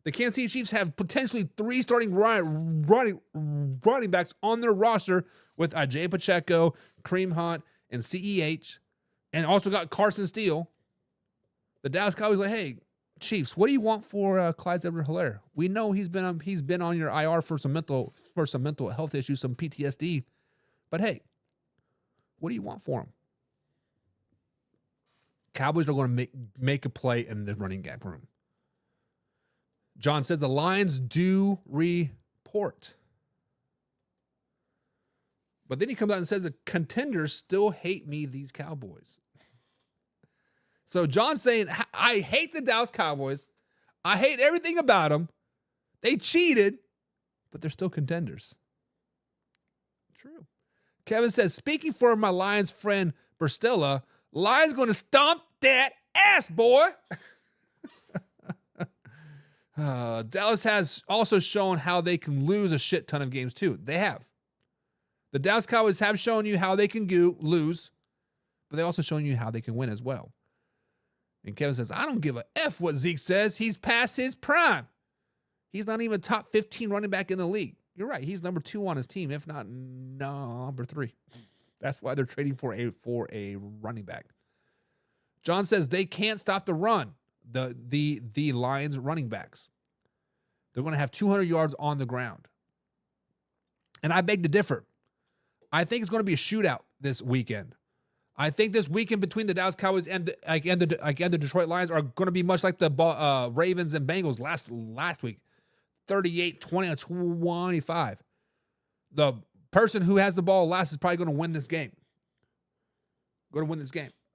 Speaker 1: The Kansas City Chiefs have potentially 3 starting running backs on their roster with Ajay Pacheco, Kareem Hunt, and CEH, and also got Carson Steele. The Dallas Cowboys like, hey, Chiefs, what do you want for Clyde Edwards-Helaire? We know he's been on your IR for some mental health issues, some PTSD. But hey, what do you want for him? Cowboys are going to make a play in the running back room. John says the Lions do report. But then he comes out and says the contenders still hate me, these Cowboys. So John's saying, I hate the Dallas Cowboys. I hate everything about them. They cheated, but they're still contenders. True. Kevin says, speaking for my Lions friend Burstella, Lions going to stomp that ass, boy. Dallas has also shown how they can lose a shit ton of games too. They have. The Dallas Cowboys have shown you how they can lose, but they also shown you how they can win as well. And Kevin says, I don't give a F what Zeke says. He's past his prime. He's not even top 15 running back in the league. You're right. He's number 2 on his team, if not number 3. That's why they're trading for a running back. John says they can't stop the run. The Lions running backs. They're going to have 200 yards on the ground. And I beg to differ. I think it's going to be a shootout this weekend. I think this weekend between the Dallas Cowboys and the Detroit Lions are going to be much like the Ravens and Bengals last week. 38-20-25. The person who has the ball last is probably going to win this game.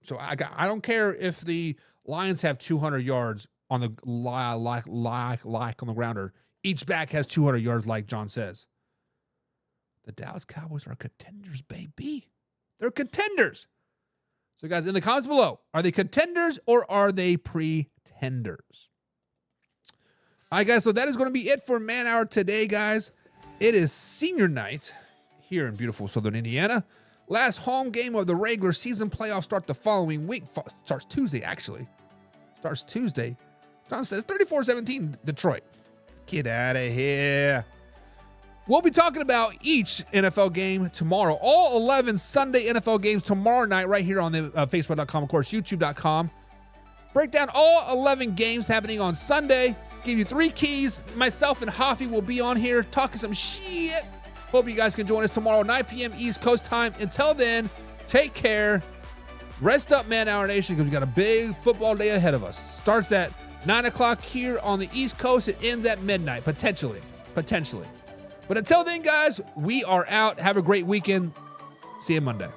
Speaker 1: So I don't care if the Lions have 200 yards on the like on the ground, or each back has 200 yards like John says. The Dallas Cowboys are contenders, baby. They're contenders. So guys, in the comments below, are they contenders or are they pretenders? All right, guys, so that is going to be it for Man Hour today, guys. It is senior night here in beautiful Southern Indiana. Last home game of the regular season. Playoffs start the following week. Starts Tuesday, actually. Starts Tuesday. John says 34-17 Detroit. Get out of here. We'll be talking about each NFL game tomorrow. All 11 Sunday NFL games tomorrow night right here on the Facebook.com, of course, YouTube.com. Break down all 11 games happening on Sunday. Give you 3 keys. Myself and Hoffy will be on here talking some shit. Hope you guys can join us tomorrow, 9 p.m. East Coast time. Until then, take care. Rest up, Man Hour Nation, because we got a big football day ahead of us. Starts at 9 o'clock here on the East Coast. It ends at midnight, potentially. But until then, guys, we are out. Have a great weekend. See you Monday.